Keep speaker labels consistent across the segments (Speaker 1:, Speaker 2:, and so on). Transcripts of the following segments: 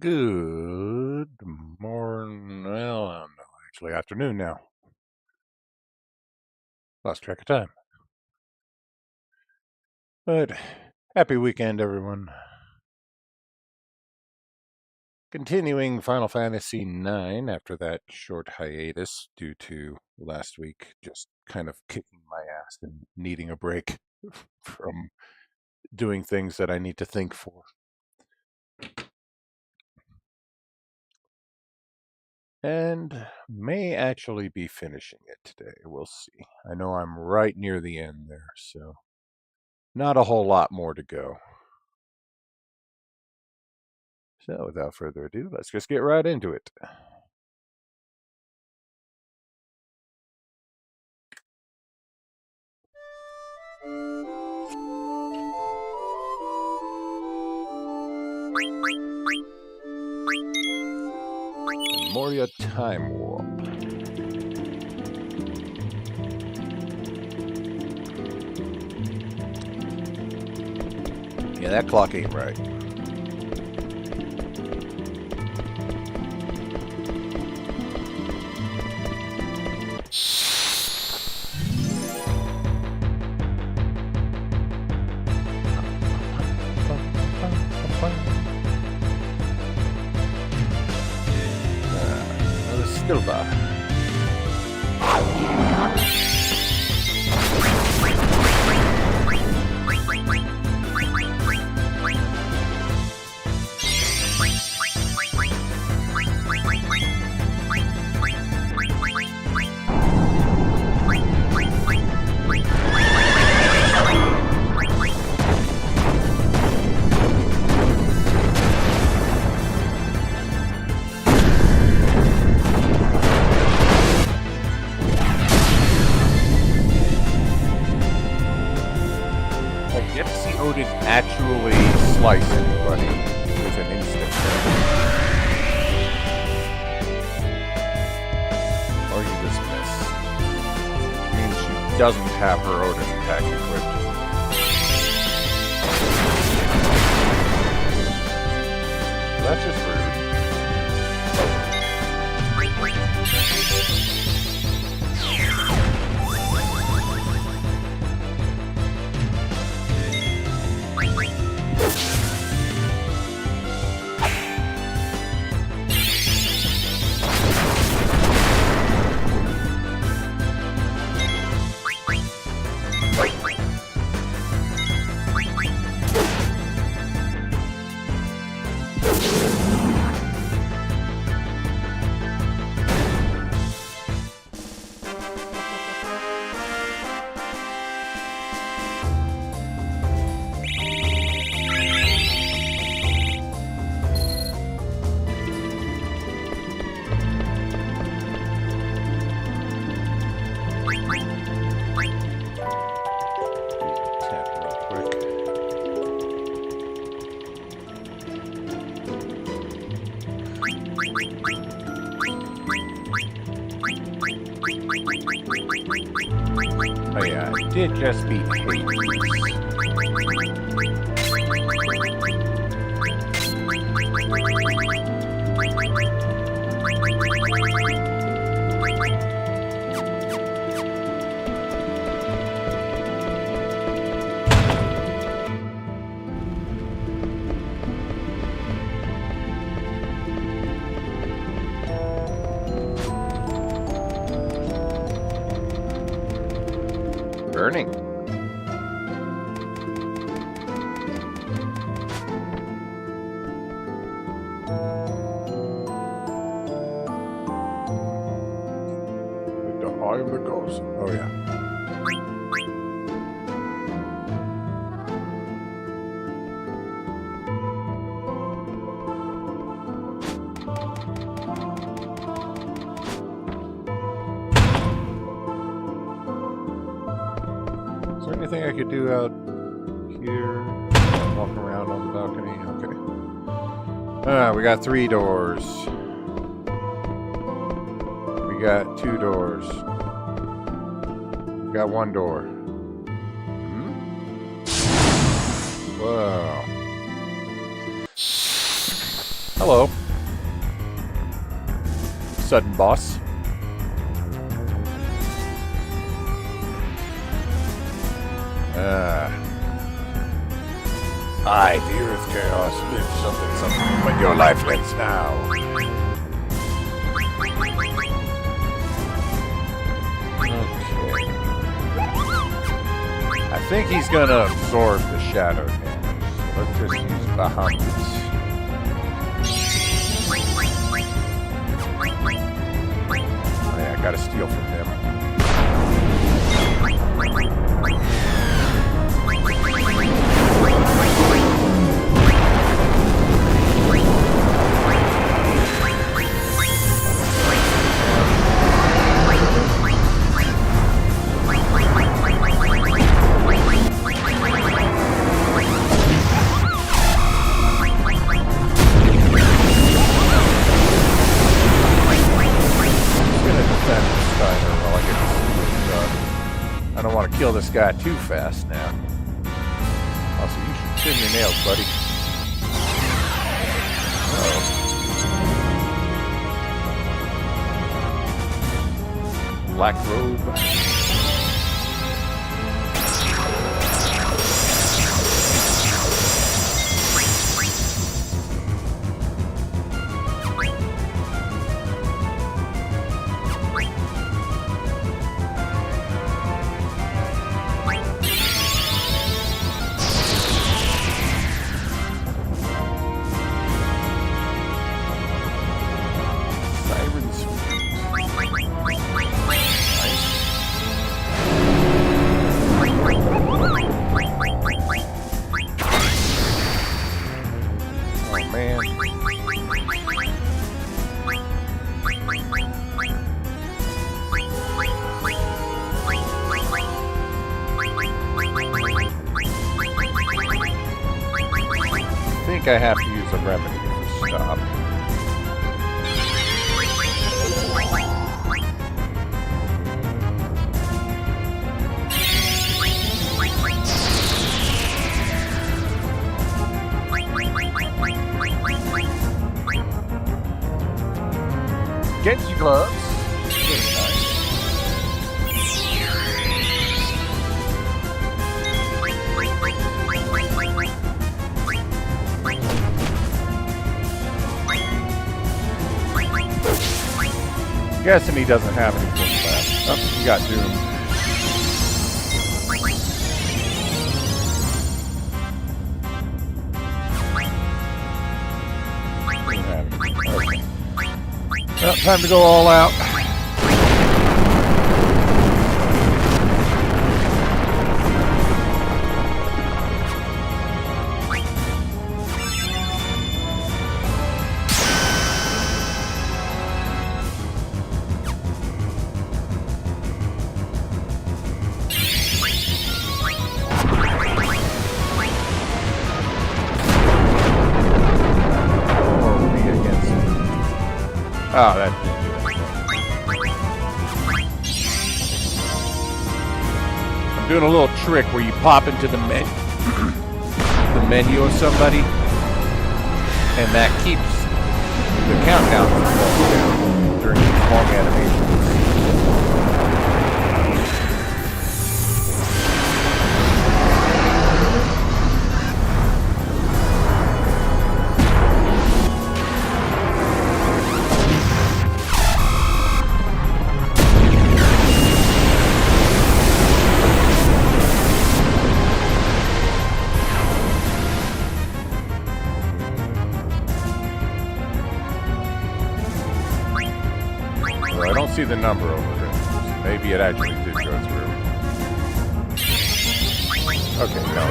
Speaker 1: Good morning. Well, I don't know. Actually, afternoon now. Lost track of time. But happy weekend, everyone. Continuing Final Fantasy IX after that short hiatus due to last week just kind of kicking my ass and needing a break from doing things that I need to think for. And may actually be finishing it today. We'll see. I know I'm right near the end there, so not a whole lot more to go. So without further ado, let's just get right into it. Moria Time Warp. Yeah, that clock ain't right. Another Stilba. Odin actually slice anybody with an instant hit. Or you just miss. Which means she doesn't have her Odin attack equipped. That's just rude. Oh yeah, I did just beat Hades. Burning. The eye of the ghost. Oh yeah. Is there anything I could do out here? Walk around on the balcony? Okay. We got 3 doors. We got 2 doors. We got 1 door. Whoa. Hello. Sudden boss. I, the Earth Chaos, live something, but your life ends now. Okay. I think he's gonna absorb the shadow damage. So let's just use Bahamut. Oh yeah, I gotta steal from him. I don't want to kill this guy too fast now. Also, you should trim your nails, buddy. Uh-oh. Black robe. I have to use a remedy for stop. Genji gloves. Guessing he doesn't have anything left. Oh, he got doomed. Okay. Well, time to go all out. Oh, that didn't do it. I'm doing a little trick where you pop into the menu of somebody, and that keeps the countdown from going down during these long animations. I don't see the number over it. Maybe it actually did go through. Okay, no,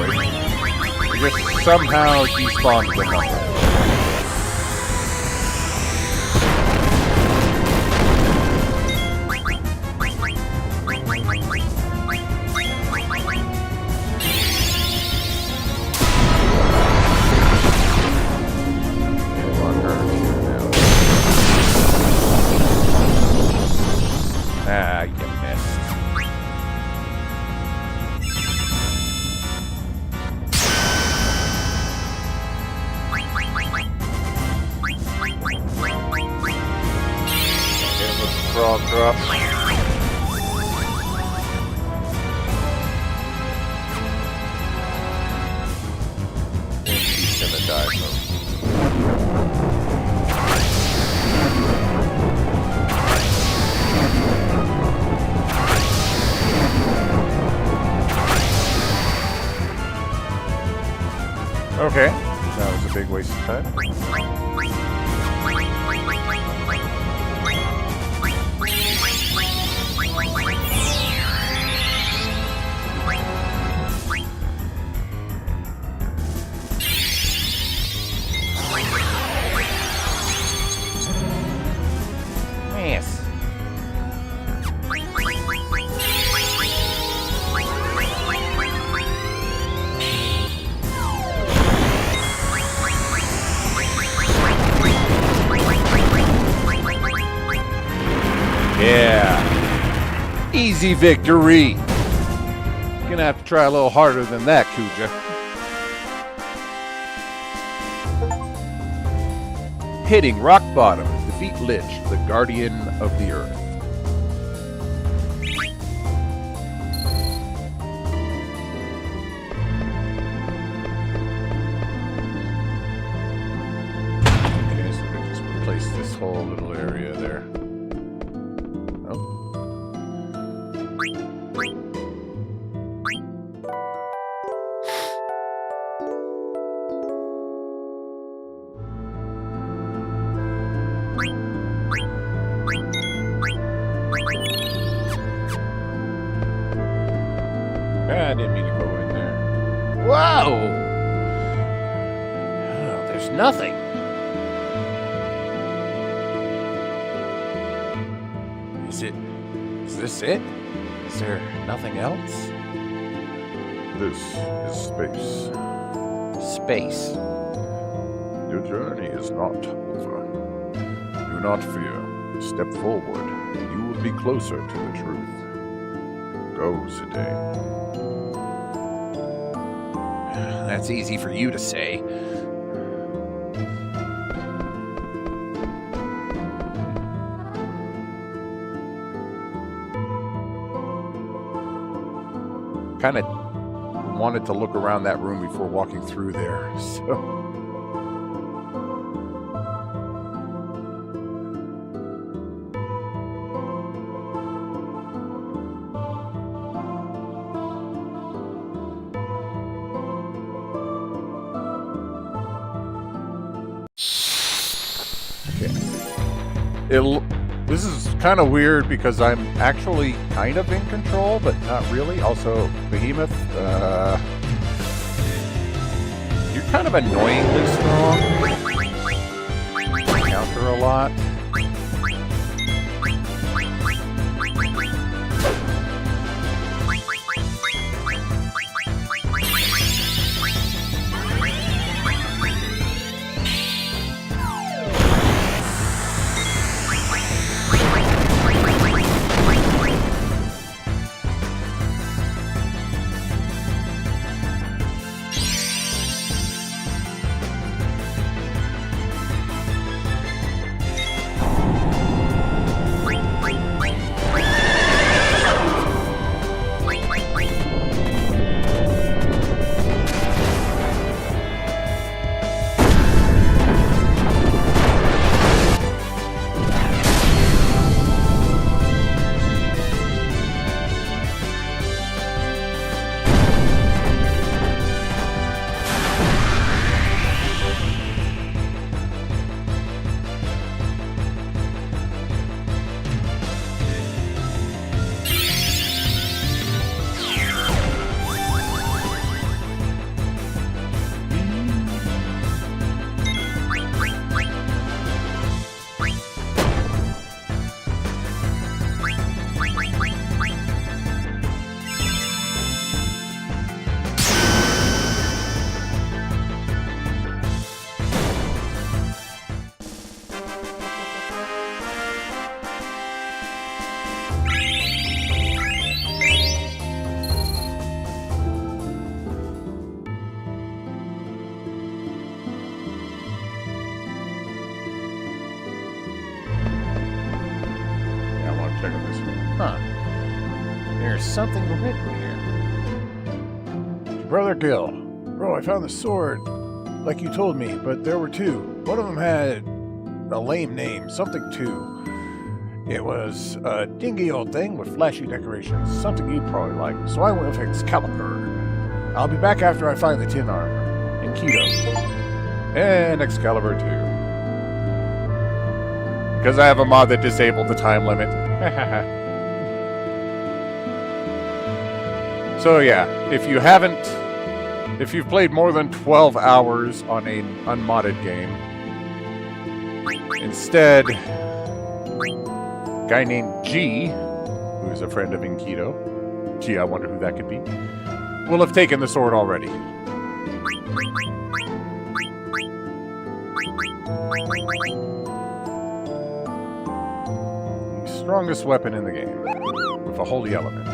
Speaker 1: it just somehow despawned the number. Ah, you missed. up. And he's gonna die from. Okay, that was a big waste of time. Yes. Yeah. Easy victory. Gonna have to try a little harder than that, Kuja. Hitting rock bottom. Defeat Lich, the guardian of the earth. Okay, so we just replace this whole little area there. I didn't mean to go in there. Whoa! Oh, there's nothing. Is this it? Is there nothing else?
Speaker 2: This is space.
Speaker 1: Space.
Speaker 2: Your journey is not over. Do not fear. Step forward, and you will be closer to the truth. Go, Zidane.
Speaker 1: That's easy for you to say. Kind of wanted to look around that room before walking through there, so... This is kind of weird because I'm actually kind of in control, but not really. Also, Behemoth, you're kind of annoyingly strong. Counter a lot. There's something written here.
Speaker 2: Brother Gil. Bro, I found the sword, like you told me, but there were two. One of them had a lame name, something two. It was a dingy old thing with flashy decorations, something you'd probably like, so I went with Excalibur. I'll be back after I find the tin armor, in Keto. And Excalibur 2. Because I have a mod that disabled the time limit. So yeah, if you've played more than 12 hours on an unmodded game, instead, a guy named G, who is a friend of Enkidu, gee, I wonder who that could be, will have taken the sword already. The strongest weapon in the game, with a holy element.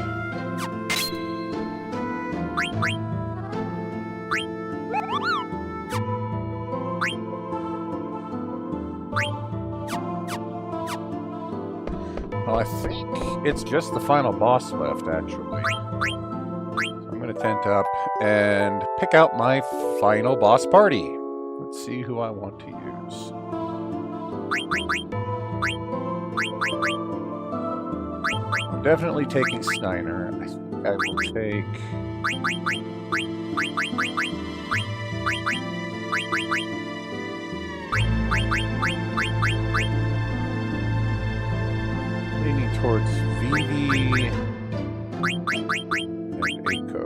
Speaker 2: Well, I think it's just the final boss left, actually. So I'm going to tent up and pick out my final boss party. Let's see who I want to use. I'm definitely taking Steiner. I think I will take... leaning towards Vivi and Eiko.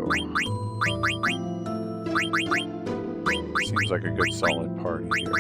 Speaker 2: Seems like a good solid party here.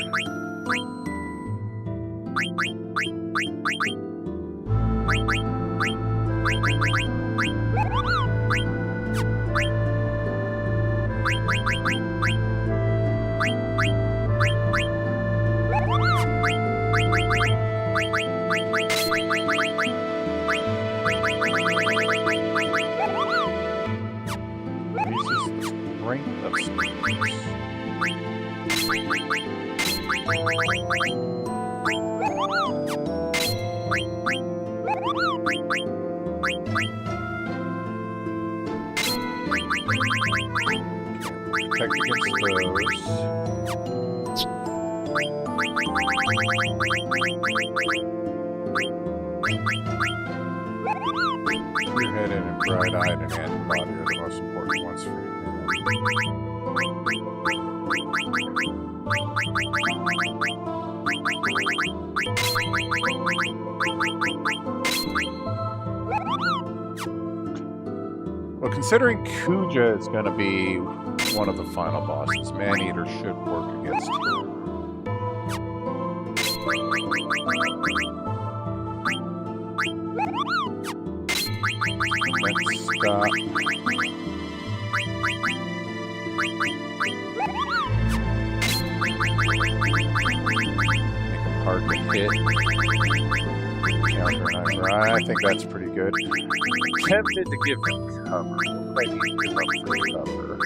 Speaker 2: Clear-headed and bright-eyed and antibody are the most important ones for him. Well, considering Kuja is going to be one of the final bosses, Man-Eater should work against him. Let's stop. Make him hard to hit. Counter, I think that's pretty good. Tempted to give him cover. Like he give up for cover.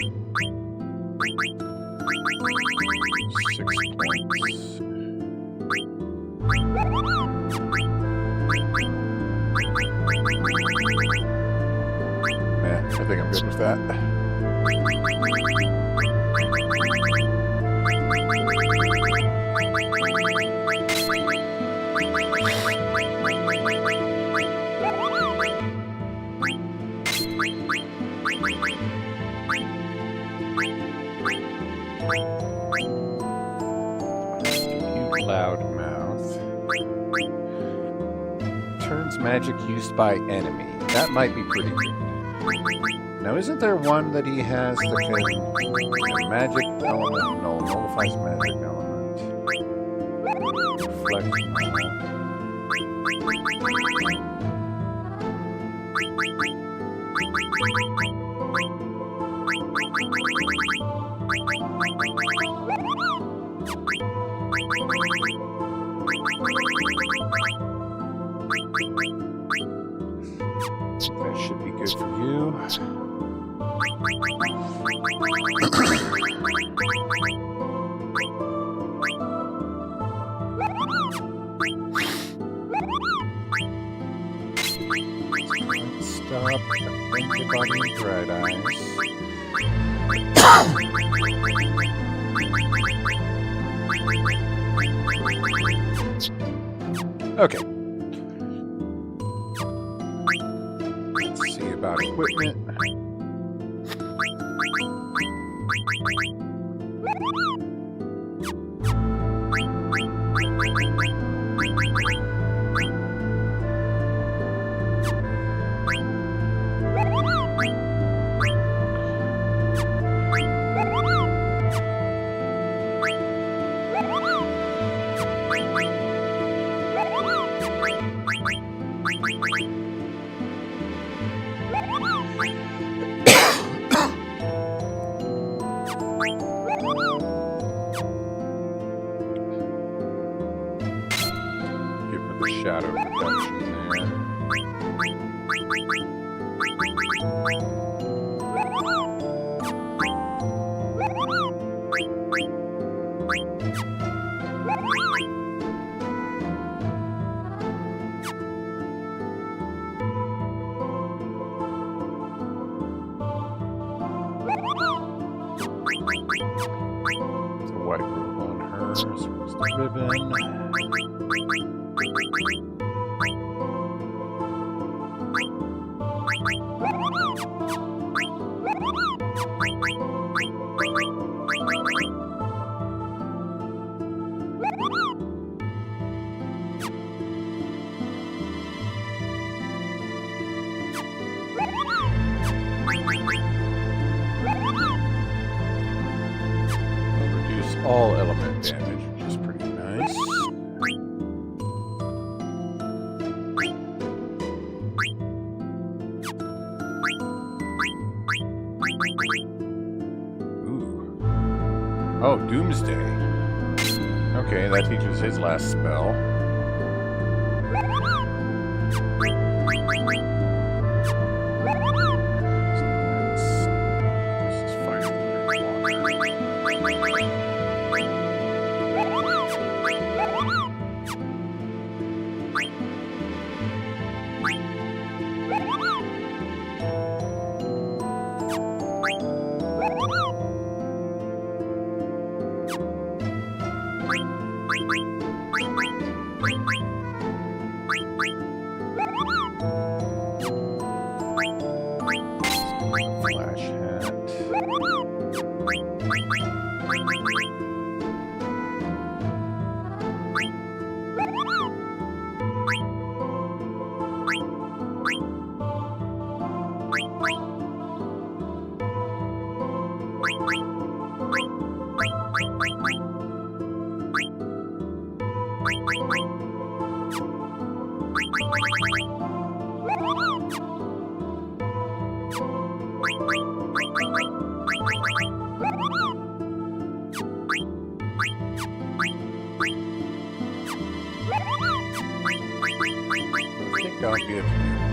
Speaker 2: 6 points. Man, I think I'm good with that. Loudmouth. Turns magic used by enemy. That might be pretty good. Now, isn't there one that he has that can magic element? No, nullifies magic element. Reflect. That should be good for you. Stuff.
Speaker 1: up. Thank you, Bonnie. Bright eyes. Okay. Let's see about equipment. Shadow reduction there. It's a white robe on her, so it's the ribbon. All element damage, which is pretty nice. Ooh. Oh, Doomsday. Okay, that teaches his last spell. This is fire. Flash hat. I'll give you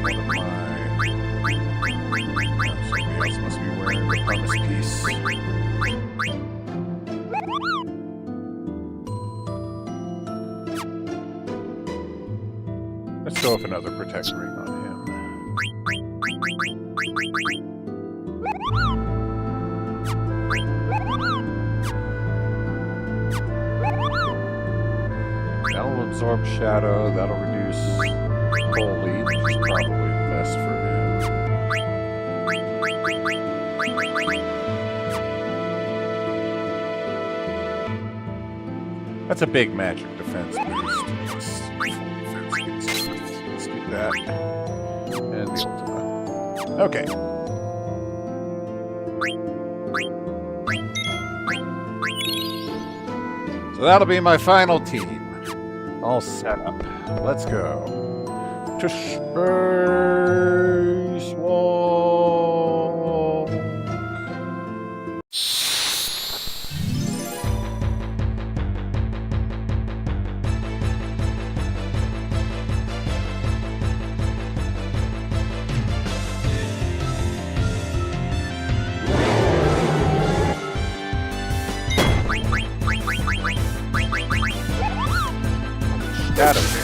Speaker 1: one of my... Somebody else must be wearing the pumice piece. Let's go with another protect ring on him. That'll absorb shadow, that'll reduce holy, which is probably the best for him. That's a big magic defense boost. Let's do that. And the ultimate. Okay. So that'll be my final team. All set up. Let's go. To spacewalk. Shadow damage.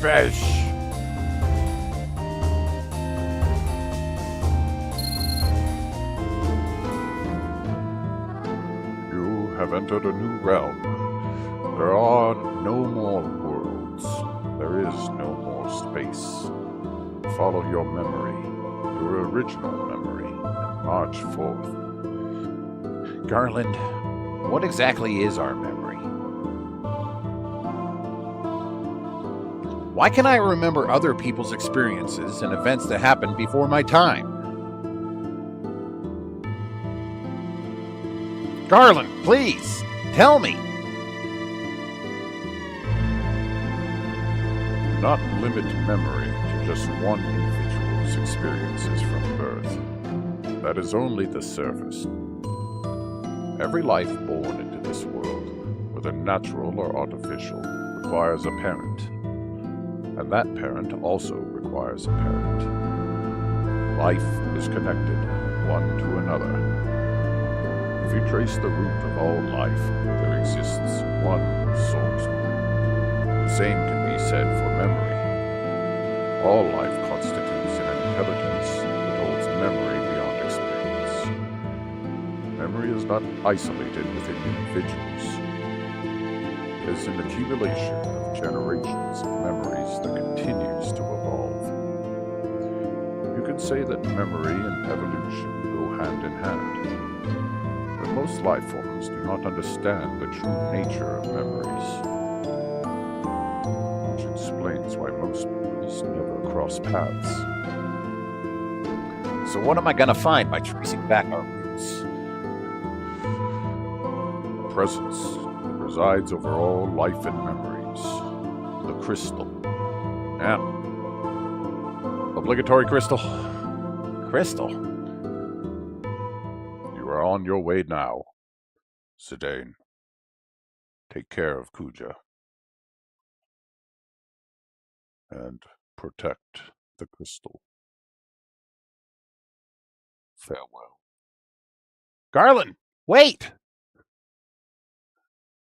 Speaker 2: fish.
Speaker 1: You have entered a new realm. There are no more worlds. There is no more space. Follow your memory, your original memory, and march forth.
Speaker 2: Garland, what exactly is our memory? Why can I remember other people's experiences and events that happened before my time? Garland, please, tell me.
Speaker 1: Do not limit memory to just one individual's experiences from birth. That is only the surface. Every life born into this world, whether natural or artificial, requires a parent. And that parent also requires a parent. Life is connected, one to another. If you trace the root of all life, there exists one source. The same can be said for memory. All life constitutes an intelligence that holds memory beyond experience. Memory is not isolated within individuals. It is an accumulation of generations of memories that continues to evolve. You can say that memory and evolution go hand in hand. But most life forms do not understand the true nature of memories, which explains why most members never cross paths.
Speaker 2: So what am I going to find by tracing back our roots?
Speaker 1: A presence that resides over all life and memories. The crystal.
Speaker 2: Yeah. Obligatory crystal. Crystal?
Speaker 1: You are on your way now. Sedaine, take care of Kuja. And protect the crystal. Farewell.
Speaker 2: Garland, wait!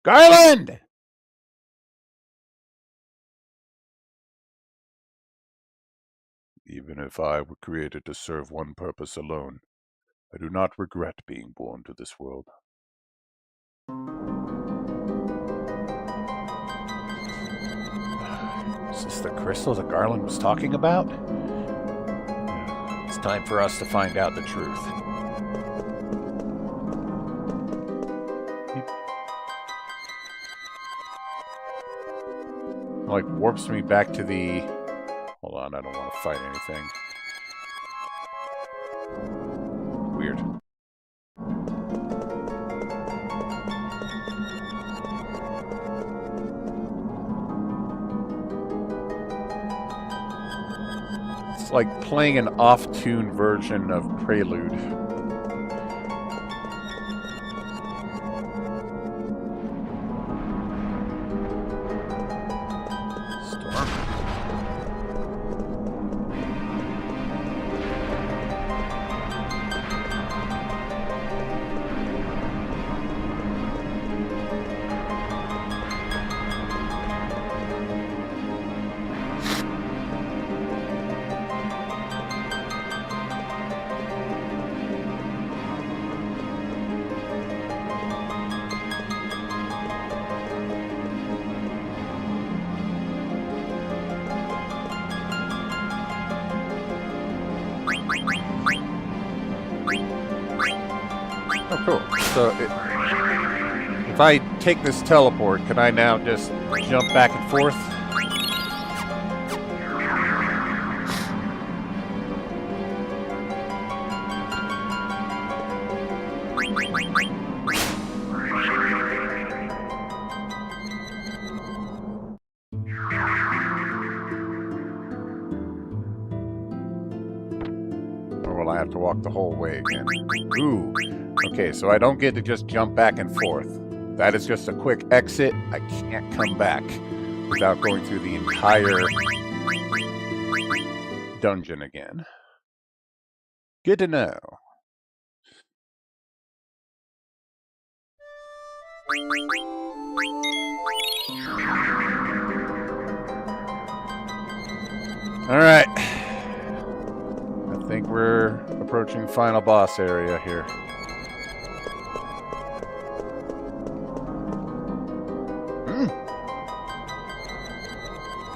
Speaker 2: Garland!
Speaker 1: Even if I were created to serve one purpose alone, I do not regret being born to this world.
Speaker 2: Is this the crystal that Garland was talking about? It's time for us to find out the truth. Like, warps me back to the... Hold on, I don't want to fight anything. Weird. It's like playing an off-tune version of Prelude. Storm. Oh, cool. So, if I take this teleport, can I now just jump back and forth? Or will I have to walk the whole way again? Ooh. Okay, so I don't get to just jump back and forth. That is just a quick exit. I can't come back without going through the entire dungeon again. Good to know.
Speaker 1: All right. I think we're approaching final boss area here.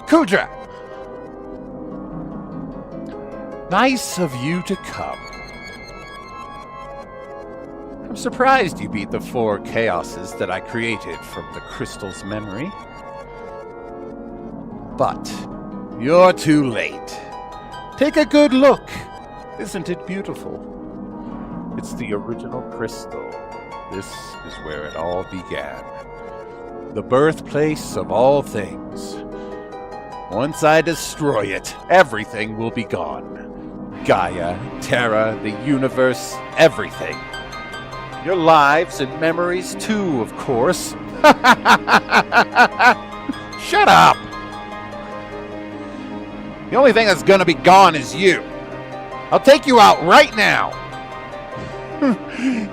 Speaker 2: Kudra!
Speaker 1: Nice of you to come. I'm surprised you beat the 4 chaoses that I created from the crystal's memory. But you're too late. Take a good look. Isn't it beautiful? It's the original crystal. This is where it all began. The birthplace of all things. Once I destroy it, everything will be gone. Gaia, Terra, the universe, everything. Your lives and memories too, of course.
Speaker 2: Shut up! The only thing that's gonna be gone is you. I'll take you out right now.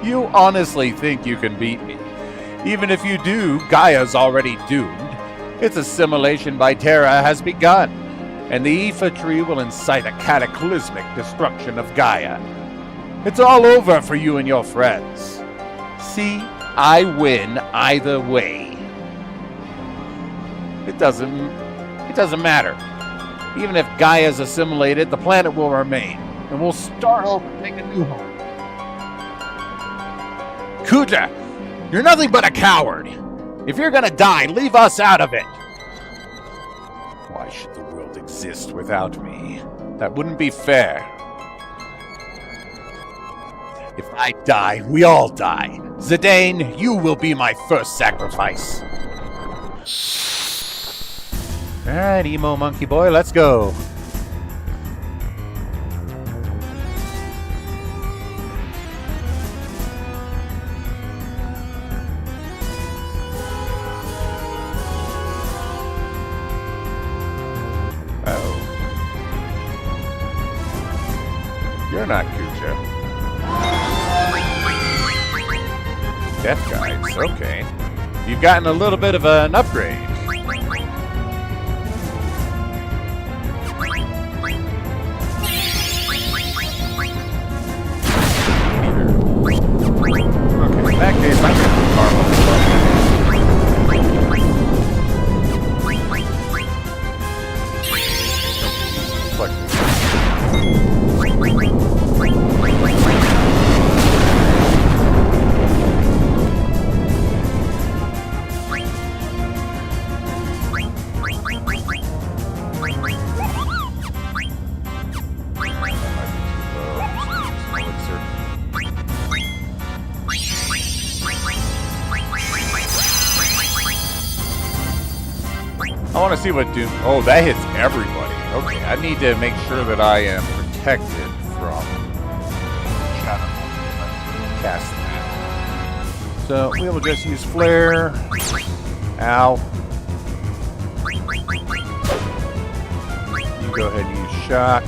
Speaker 1: You honestly think you can beat me? Even if you do, Gaia's already doomed. Its assimilation by Terra has begun, and the Aoife tree will incite a cataclysmic destruction of Gaia. It's all over for you and your friends. See, I win either way. It doesn't matter. Even if Gaia's assimilated, the planet will remain, and we'll start over and make a new home.
Speaker 2: Kudra, you're nothing but a coward. If you're gonna die, leave us out of it.
Speaker 1: Why should the world exist without me? That wouldn't be fair.
Speaker 2: If I die, we all die. Zidane, you will be my first sacrifice.
Speaker 1: Alright, emo monkey boy, let's go. Oh. You're not Kucha. Death guides, okay. You've gotten a little bit of an upgrade. Okay, in that case, I'm going to karma. I want to see what Doom... Oh, that hits everybody. Okay, I need to make sure that I am protected from Shadow. Cast that. So, we will just use Flare. Ow. You go ahead and use Shock.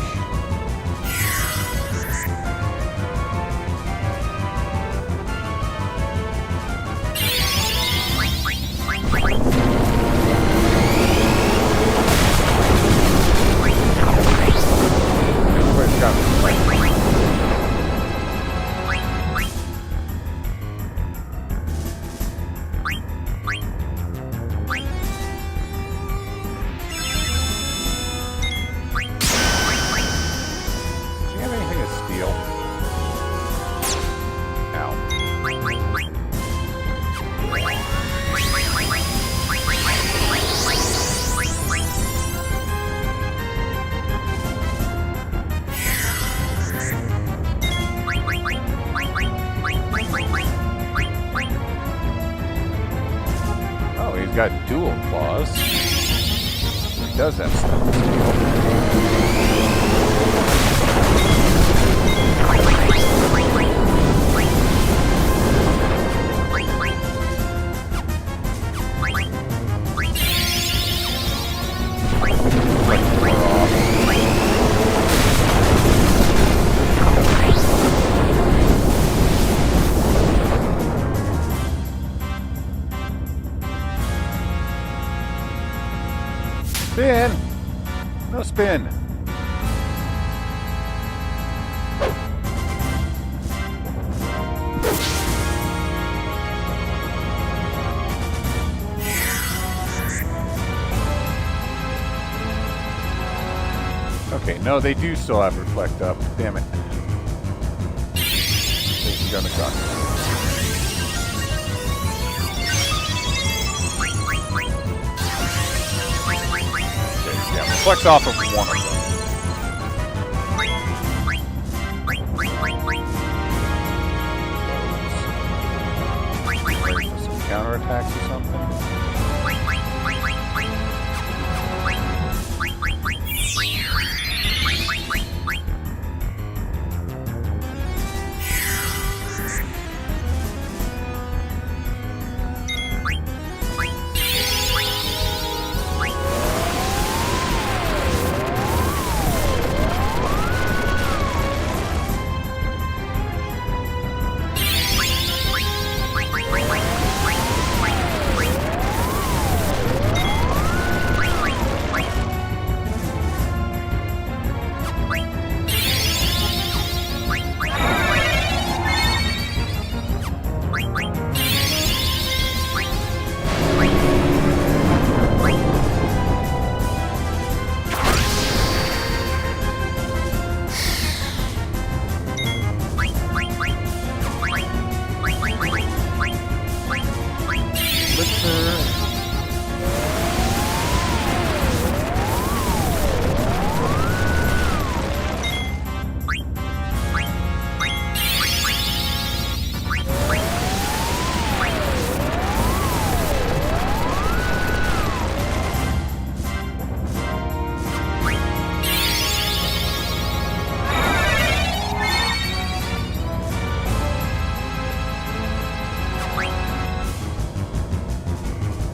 Speaker 1: Got dual claws. He does have some Spin! No spin! Okay, no, they do still have reflect up. Damn it. This is gonna suck. Okay, yeah, reflects off of one of them. Some counterattacks or something.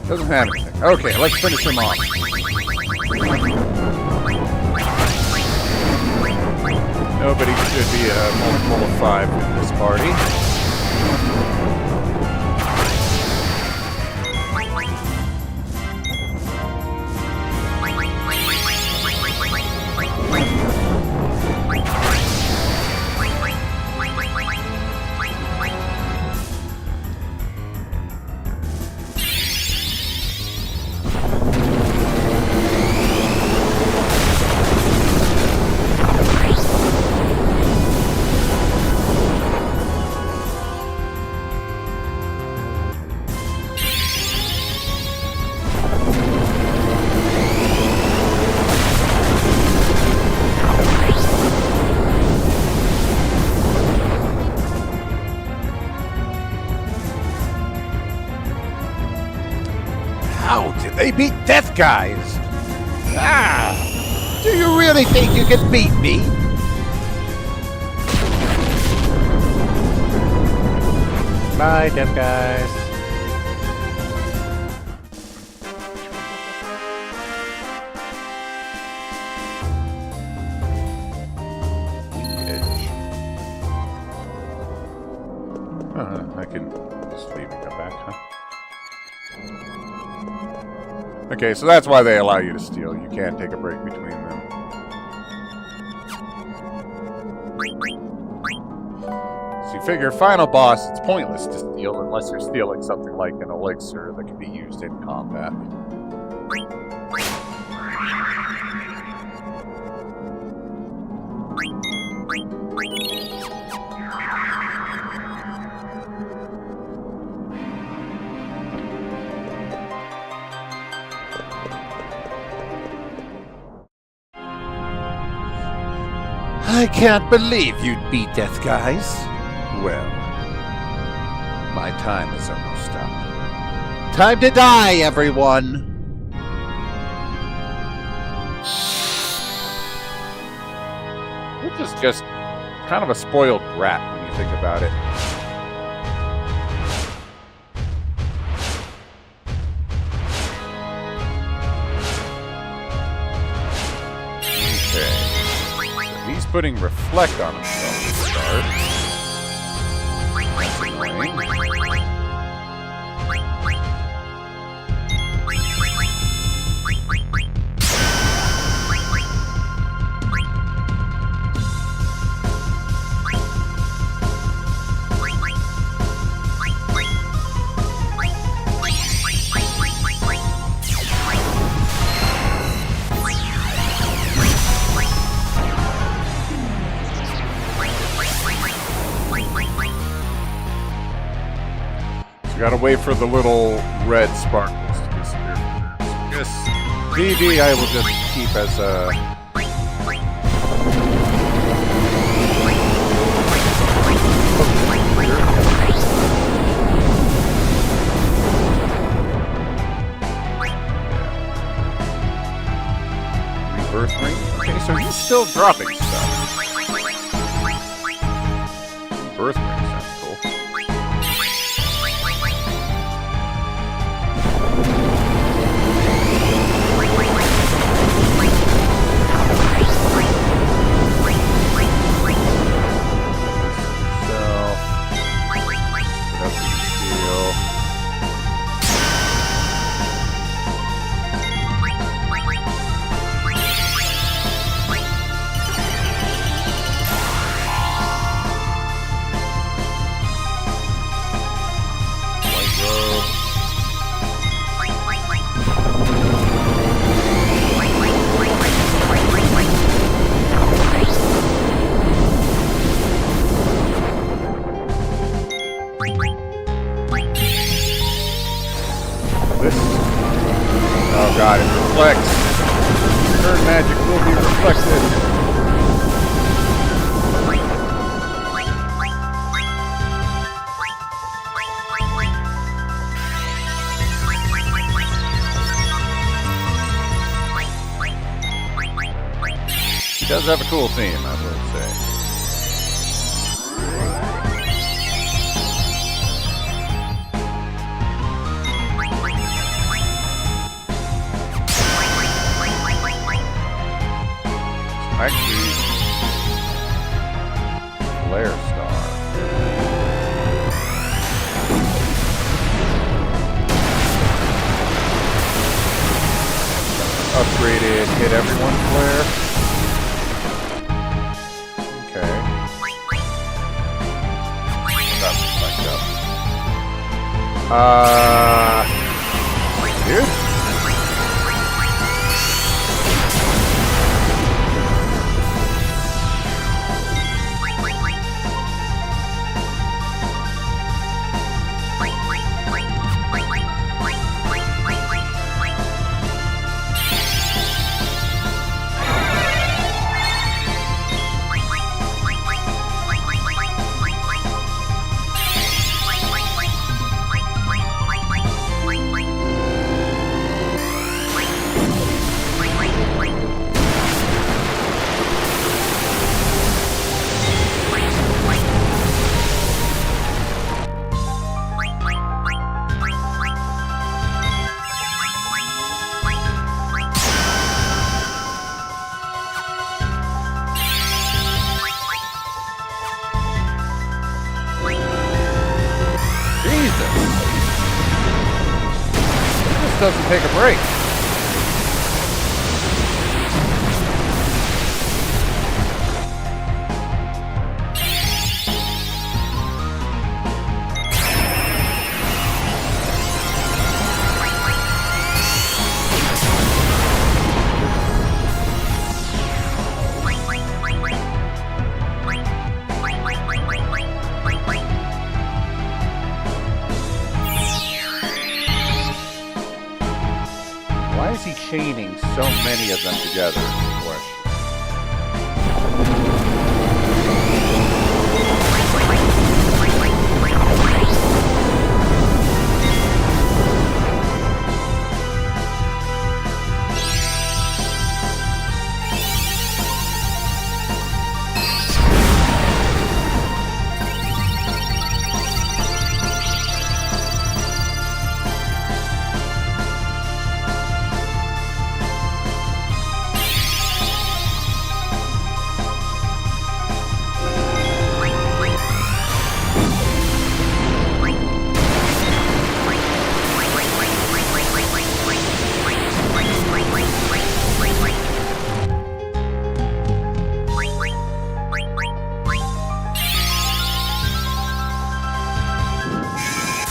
Speaker 1: Doesn't have anything. Okay, let's finish him off. Nobody should be a multiple of 5 in this party.
Speaker 2: How did they beat Death Guys? Ah! Do you really think you can beat me?
Speaker 1: Bye, Death Guys. I can just leave and go back, huh? Okay, so that's why they allow you to steal. You can't take a break between them. So you figure, final boss, it's pointless to steal unless you're stealing something like an elixir that can be used in combat.
Speaker 2: I can't believe you'd beat Death Guys.
Speaker 1: Well,
Speaker 2: My time is almost up. Time to die, everyone!
Speaker 1: which is just kind of a spoiled brat when you think about it. Okay. So he's putting reflect on himself to start. That's annoying. Gotta wait for the little red sparkles to disappear. I guess VV I will just keep as a... Rebirth ring? Okay, so he's still dropping stuff. Rebirth ring sounds cool. Oh god, it reflects. Turn magic will be reflected. He does have a cool theme, I will say. Actually, Flare Star. Upgraded hit everyone flare. Okay. Got reflect up. Dude? Doesn't take a break. Why is he chaining so many of them together?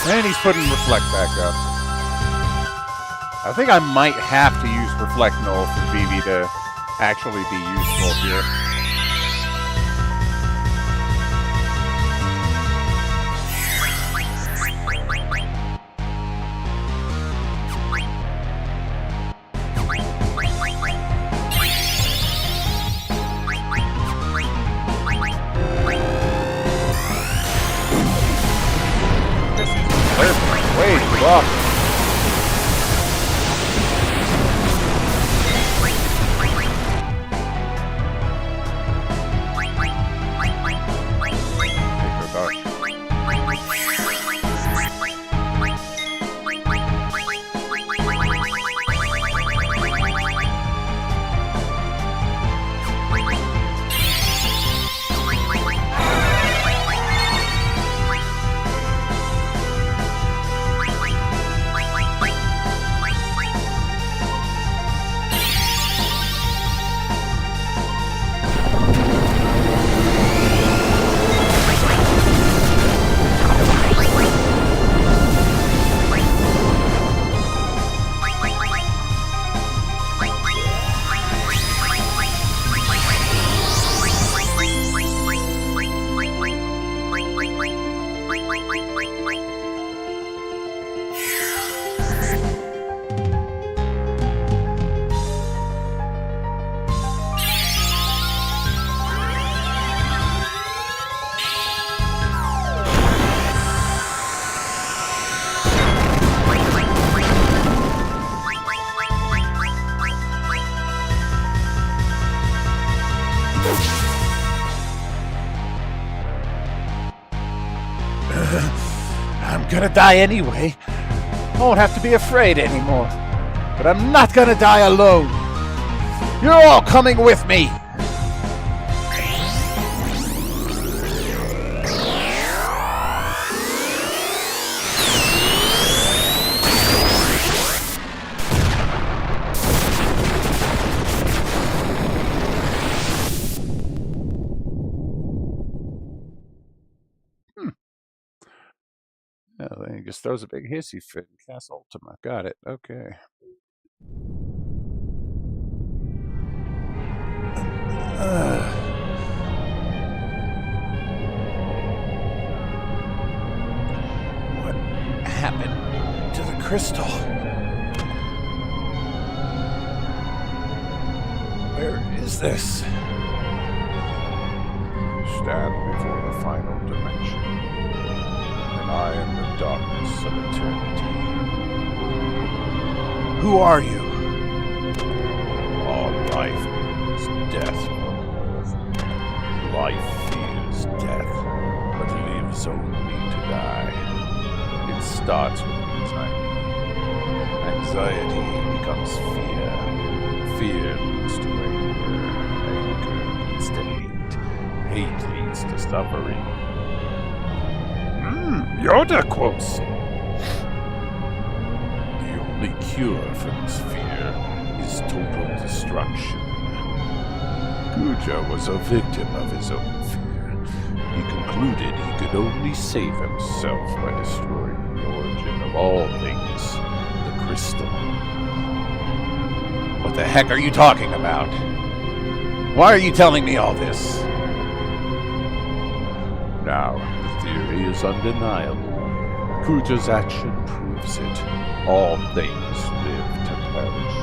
Speaker 1: And he's putting Reflect back up. I think I might have to use Reflect Null for Vivi to actually be useful here.
Speaker 2: gonna die anyway. I won't have to be afraid anymore. But I'm not gonna die alone. You're all coming with me.
Speaker 1: Oh, then he just throws a big hissy fit and casts Ultima. Got it. Okay.
Speaker 2: What happened to the crystal? Where is this?
Speaker 1: Stand before the final dimension, and I am the darkness of eternity.
Speaker 2: Who are you?
Speaker 1: All life is death. Life fears death, but lives only to die. It starts with anxiety. Anxiety becomes fear. Fear leads to anger. Anger leads to hate. Hate leads to suffering. Yoda quotes. The only cure for this fear is total destruction. Kuja was a victim of his own fear. He concluded he could only save himself by destroying the origin of all things, the crystal.
Speaker 2: What the heck are you talking about? Why are you telling me all this?
Speaker 1: Now, the theory is undeniable. Kuja's action proves it. All things live to perish.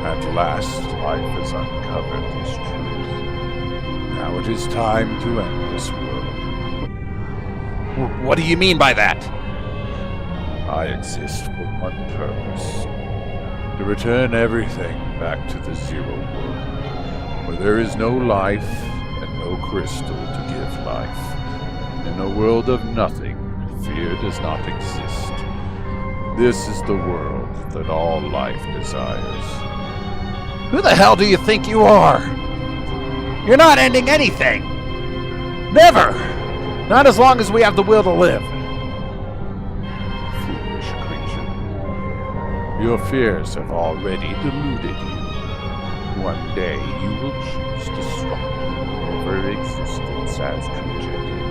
Speaker 1: At last, life has uncovered this truth. Now it is time to end this world.
Speaker 2: What do you mean by that?
Speaker 1: I exist for one purpose. To return everything back to the zero world, where there is no life and no crystal to give life. In a world of nothing, fear does not exist. This is the world that all life desires.
Speaker 2: Who the hell do you think you are? You're not ending anything. Never. Not as long as we have the will to live.
Speaker 1: Foolish creature. Your fears have already deluded you. One day you will choose destruction over existence as Kuja did.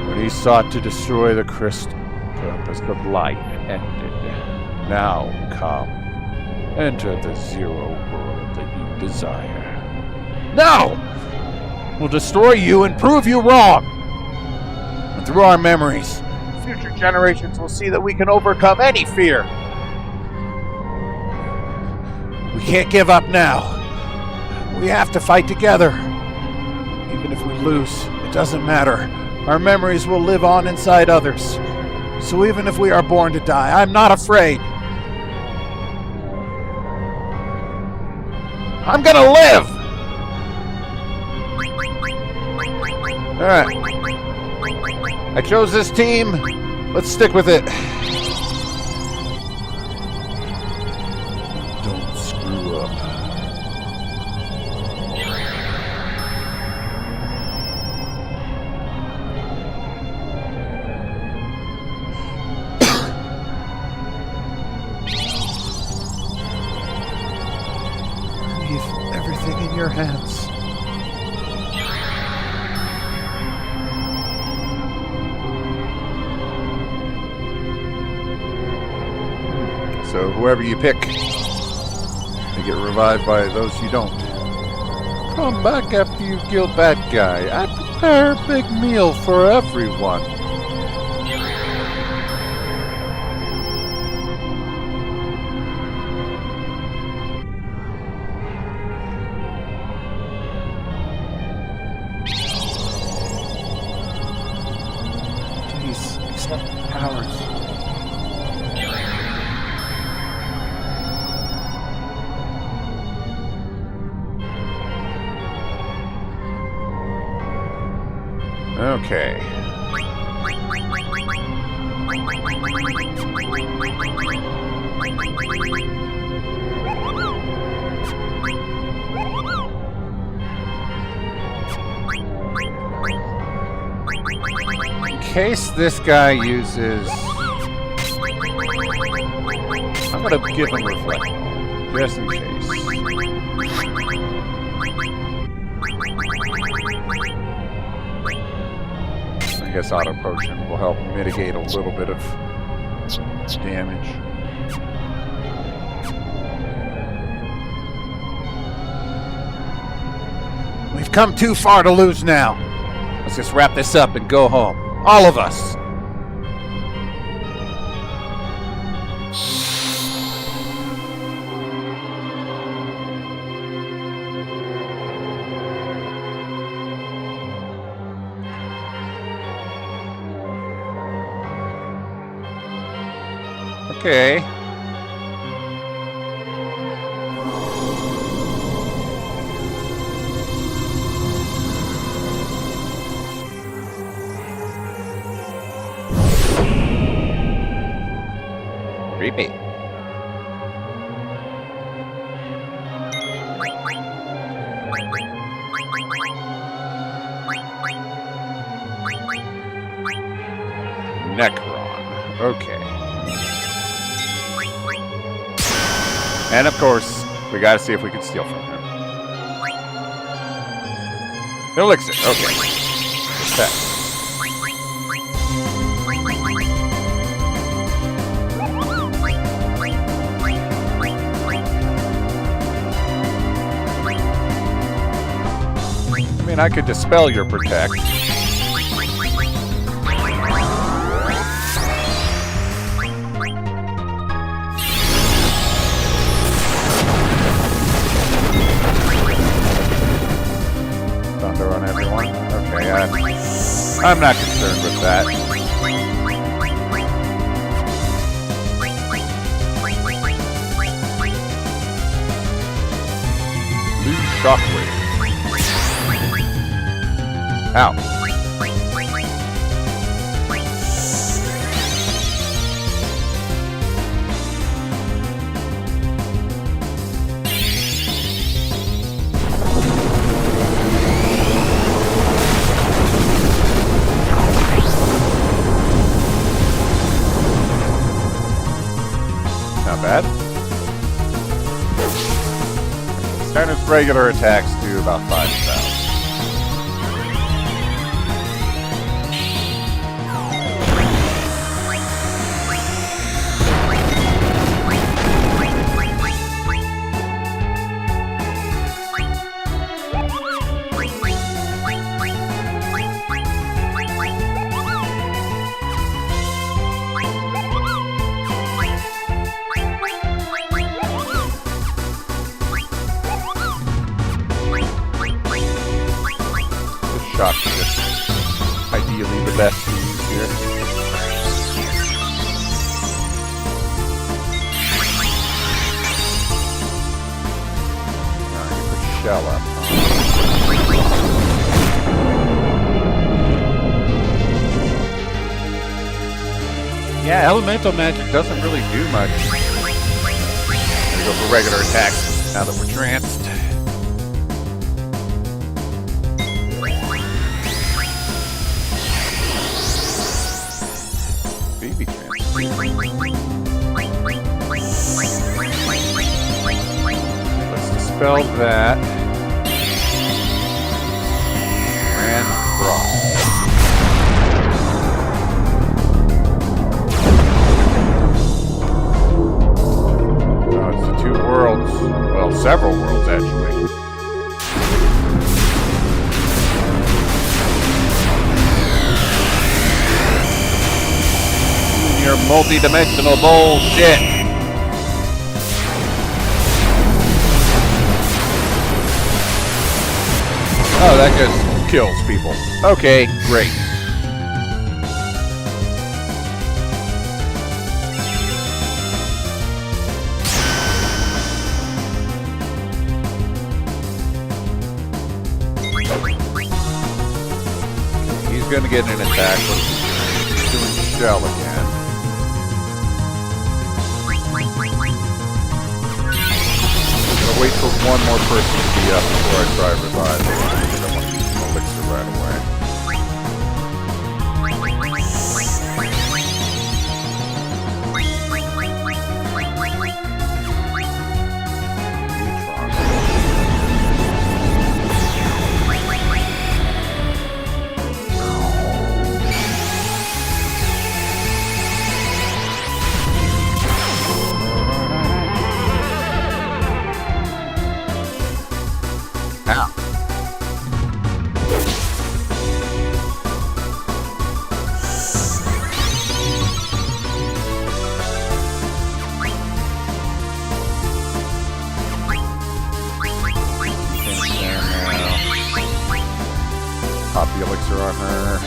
Speaker 1: When he sought to destroy the crystal, the purpose of life ended. Now come. Enter the zero world that you desire.
Speaker 2: No! We'll destroy you and prove you wrong. And through our memories, future generations will see that we can overcome any fear. We can't give up now. We have to fight together. Even if we lose, it doesn't matter. Our memories will live on inside others. So even if we are born to die, I'm not afraid. I'm gonna live! Alright. I chose this team. Let's stick with it.
Speaker 1: Don't screw up.
Speaker 2: Leave everything in your hands.
Speaker 1: So whoever you pick, you get revived by those you don't. Come back after you've killed that guy. I prepare a big meal for everyone.
Speaker 2: Please, accept powers.
Speaker 1: Okay. In case this guy uses... I'm going to give him reflect, just in case. I guess auto potion will help mitigate a little bit of damage.
Speaker 2: We've come too far to lose now. Let's just wrap this up and go home. All of us.
Speaker 1: Okay. Repeat. Necron. Okay. And of course, we gotta see if we can steal from him. Elixir. Okay. Respect. I mean, I could dispel your protect. Thunder on everyone. Okay, I'm not concerned with that. Blue Shockwave. Ow. Not bad. Standard's regular attacks do about 5,000. Shock is ideally the best to use here. Now you put shell up. Yeah, elemental magic doesn't really do much. I'm gonna go for regular attacks now that we're tranced. Baby trance. Let's dispel that. And frost. Oh, it's the two worlds. Well, several worlds actually. Your multi-dimensional bullshit. Oh, that just kills people. Okay, great. He's gonna get an attack, but he's doing shell again. one more person to be up before I try reviving. I don't want to use an elixir right away. Pop the elixir on her.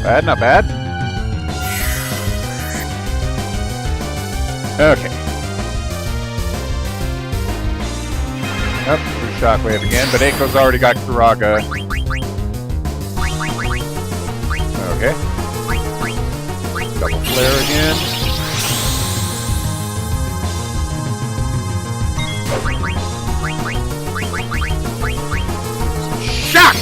Speaker 1: Bad, not bad. Okay. Up through Shockwave again, but Aiko's already got Kuraga. Okay. Double flare again. Shock!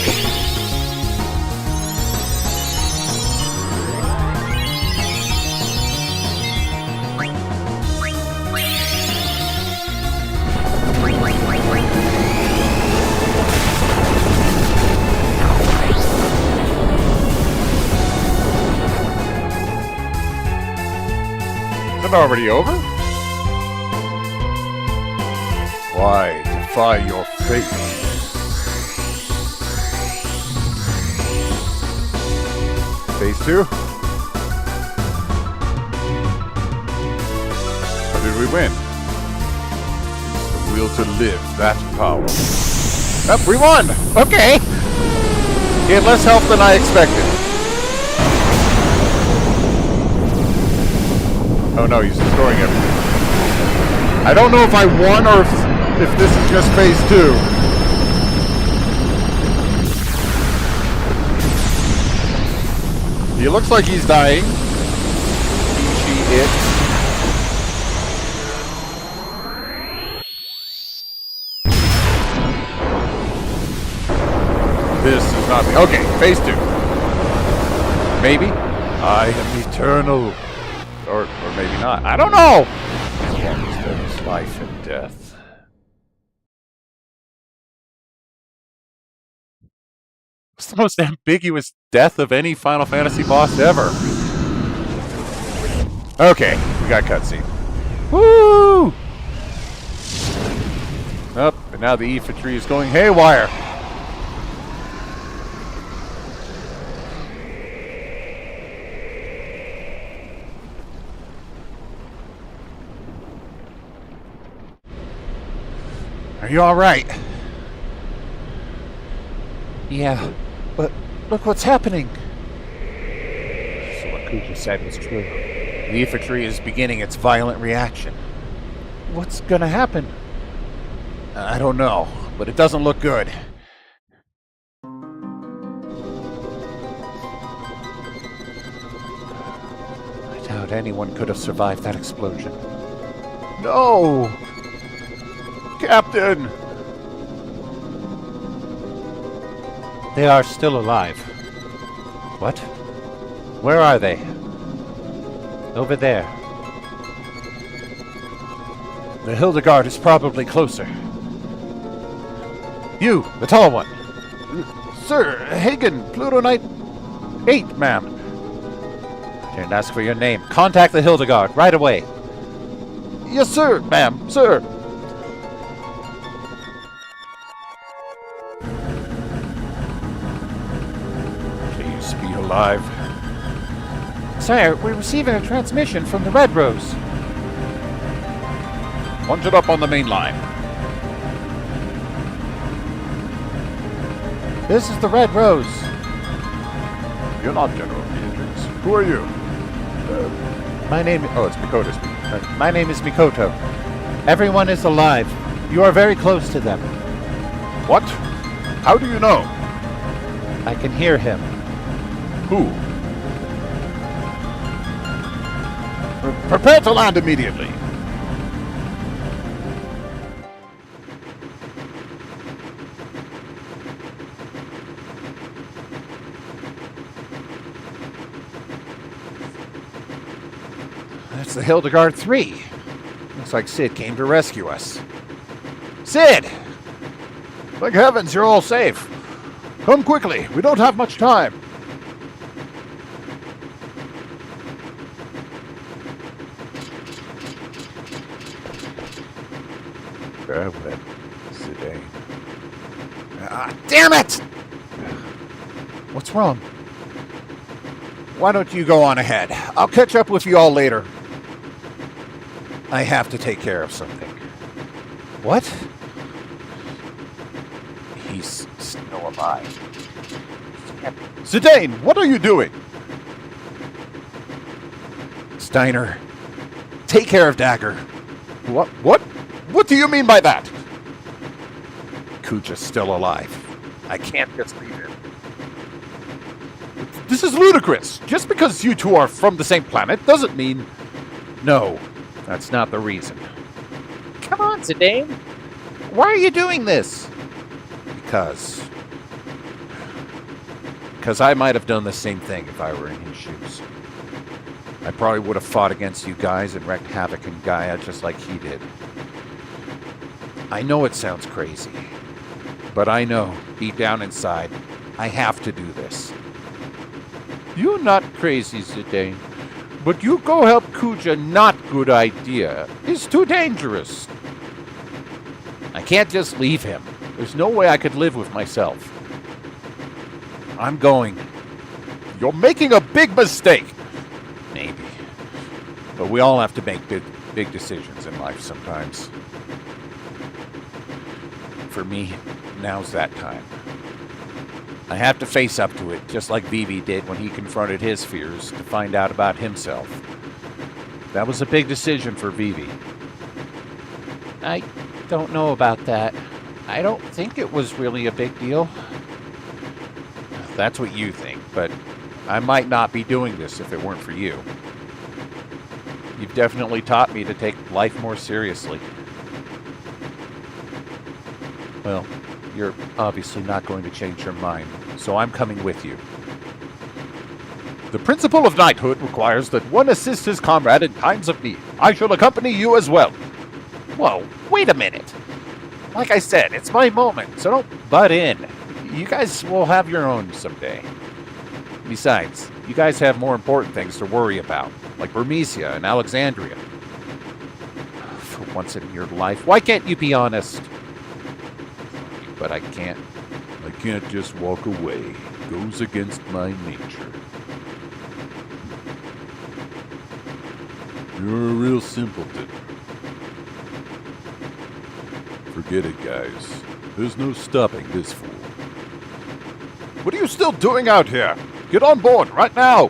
Speaker 1: Is it already over? Why defy your fate? Phase 2? Or did we win? It's the will to live, that's power. Yep, we won! Okay! He had less health than I expected. Oh no, he's destroying everything. I don't know if I won or if this is just phase 2. He looks like he's dying. It. This is not the... Okay, phase 2. Maybe. I am eternal. Or maybe not. I don't know! There's life and death. It's the most ambiguous death of any Final Fantasy boss ever. Okay, we got cutscene. Woo! Up, and now the Aoife tree is going haywire. Are you alright?
Speaker 2: Yeah, but look what's happening.
Speaker 1: So what Kuja said was true. The Aoife tree is beginning its violent reaction.
Speaker 2: What's gonna happen?
Speaker 1: I don't know, but it doesn't look good. I doubt anyone could have survived that explosion. No! Captain!
Speaker 2: They are still alive.
Speaker 1: What? Where are they?
Speaker 2: Over there. The Hildegard is probably closer. You, the tall one. Sir, Hagen, Pluto Knight 8, ma'am. Didn't ask for your name. Contact the Hildegard right away. Yes, sir, ma'am, sir. Please be alive. Sire, we're receiving a transmission from the Red Rose. Punch it up on the main line. This is the Red Rose. You're not General Beatrix. Who are you? My name... Oh, it's Mikoto speaking. My name is Mikoto. Everyone is alive. You are very close to them. What? How do you know? I can hear him. Who? Prepare to land immediately. That's the Hildegard 3. Looks like Sid came to rescue us. Sid! Thank heavens you're all safe. Come quickly, we don't have much time. Farewell, Sid. Ah, damn it! What's wrong? Why don't you go on ahead? I'll catch up with you all later. I have to take care of something. What? He's still alive. Zidane, what are you doing? Steiner, take care of Dagger. What? What do you mean by that? Kuja's still alive. I can't just leave him. This is ludicrous. Just because you two are from the same planet doesn't mean... No, that's not the reason. Come on, Zidane. Why are you doing this? Because I might have done the same thing if I were in his shoes. I probably would have fought against you guys and wreaked havoc in Gaia just like he did. I know it sounds crazy, but I know, deep down inside, I have to do this. You're not crazy, Zidane, but you go help Kuja, not good idea. It's too dangerous. I can't just leave him. There's no way I could live with myself. I'm going. You're making a big mistake. Maybe. But we all have to make big decisions in life sometimes. For me, now's that time. I have to face up to it, just like Vivi did when he confronted his fears to find out about himself. That was a big decision for Vivi. I don't know about that. I don't think it was really a big deal. That's what you think, but I might not be doing this if it weren't for you. You've definitely taught me to take life more seriously. Well, you're obviously not going to change your mind, so I'm coming with you. The principle of knighthood requires that one assists his comrade in times of need. I shall accompany you as well. Whoa, wait a minute. Like I said, it's my moment, so don't butt in. You guys will have your own someday. Besides, you guys have more important things to worry about, like Burmecia and Alexandria. For once in your life, why can't you be honest? But I can't. I can't just walk away. It goes against my nature. You're a real simpleton. Forget it, guys. There's no stopping this fool. What are you still doing out here? Get on board right now!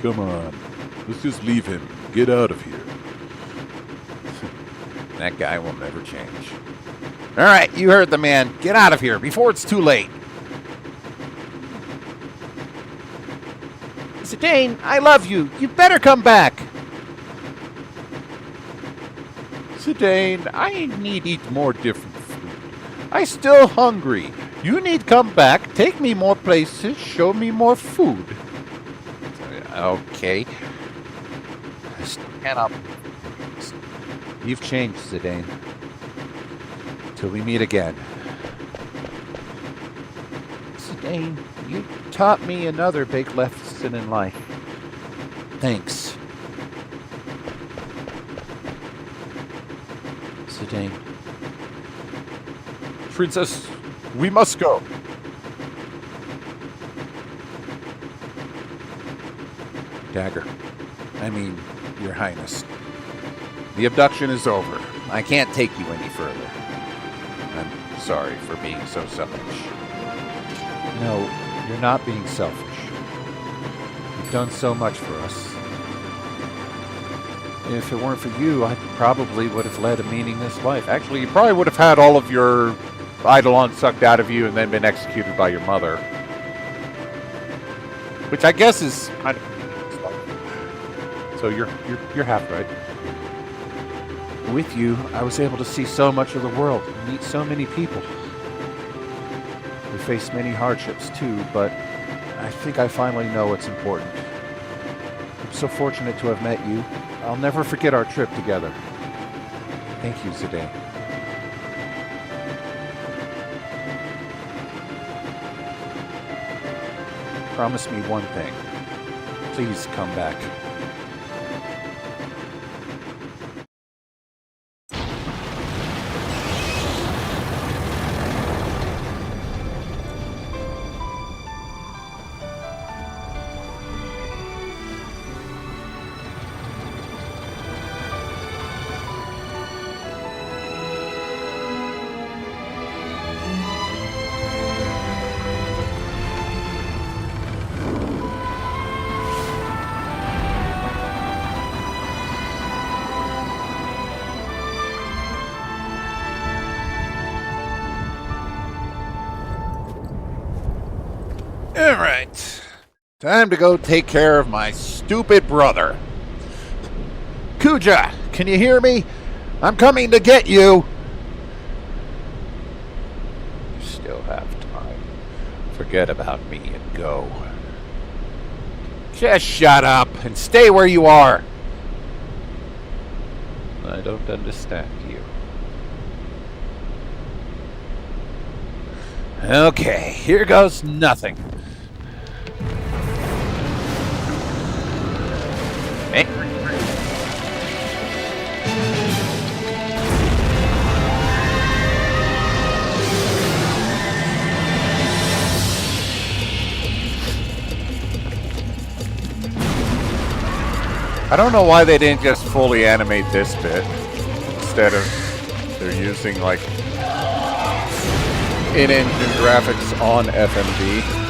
Speaker 2: Come on. Let's just leave him. Get out of here. That guy will never change. Alright, you heard the man. Get out of here before it's too late. Zidane, I love you. You better come back. Zidane, I need eat more different food. I still hungry. You need come back, take me more places, show me more food. Okay. I still cannot.
Speaker 1: You've changed, Zidane. Till we meet again. Zidane, you taught me another big lesson in life. Thanks. Zidane.
Speaker 2: Princess, we must go.
Speaker 1: Dagger. I mean, Your Highness. The abduction is over. I can't take you any further. I'm sorry for being so selfish. No, you're not being selfish. You've done so much for us. If it weren't for you, I probably would have led a meaningless life. Actually, you probably would have had all of your Eidolon sucked out of you and then been executed by your mother. Which I guess is kind of... So you're half right. With you, I was able to see so much of the world, meet so many people. We faced many hardships too, but I think I finally know what's important. I'm so fortunate to have met you. I'll never forget our trip together. Thank you, Zidane. Promise me one thing. Please come back.
Speaker 2: All right. Time to go take care of my stupid brother. Kuja, can you hear me? I'm coming to get you.
Speaker 1: You still have time. Forget about me and go.
Speaker 2: Just shut up and stay where you are.
Speaker 1: I don't understand you.
Speaker 2: Okay, here goes nothing. I don't know why they didn't just fully animate this bit instead of they're using like in-engine graphics on FMV.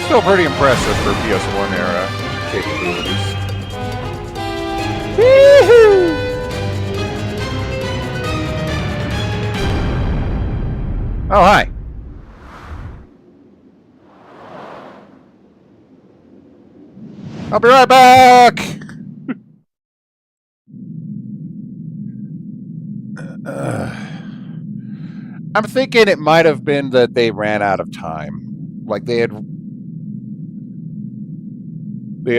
Speaker 2: Still pretty impressive for PS1 era capabilities. Woohoo! Oh, hi. I'll be right back! I'm thinking it might have been that they ran out of time. Like they had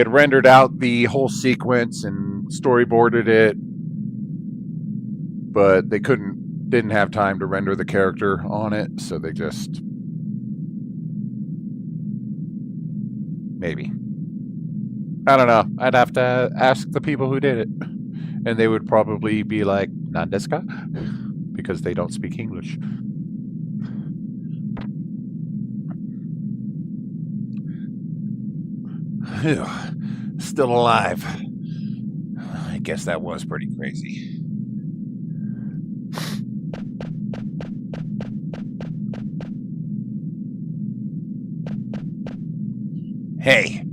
Speaker 2: rendered out the whole sequence and storyboarded it, but they didn't have time to render the character on it, so they just... Maybe. I don't know. I'd have to ask the people who did it. And they would probably be like, Nandeska? Because they don't speak English. Phew. Still alive. I guess that was pretty crazy. Hey,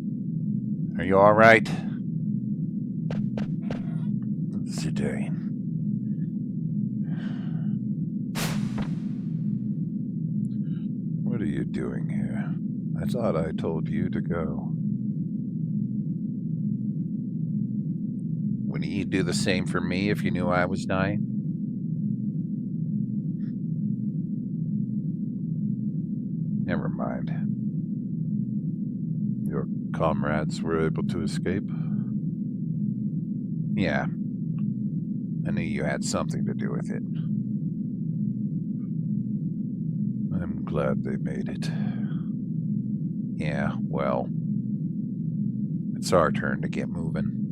Speaker 2: are you all right? Zidane.
Speaker 1: you doing here? I thought I told you to go. Wouldn't you do the same for me if you knew I was dying? Never mind. Your comrades were able to escape? Yeah. I knew you had something to do with it. I'm glad they made it. Yeah, well, it's our turn to get moving.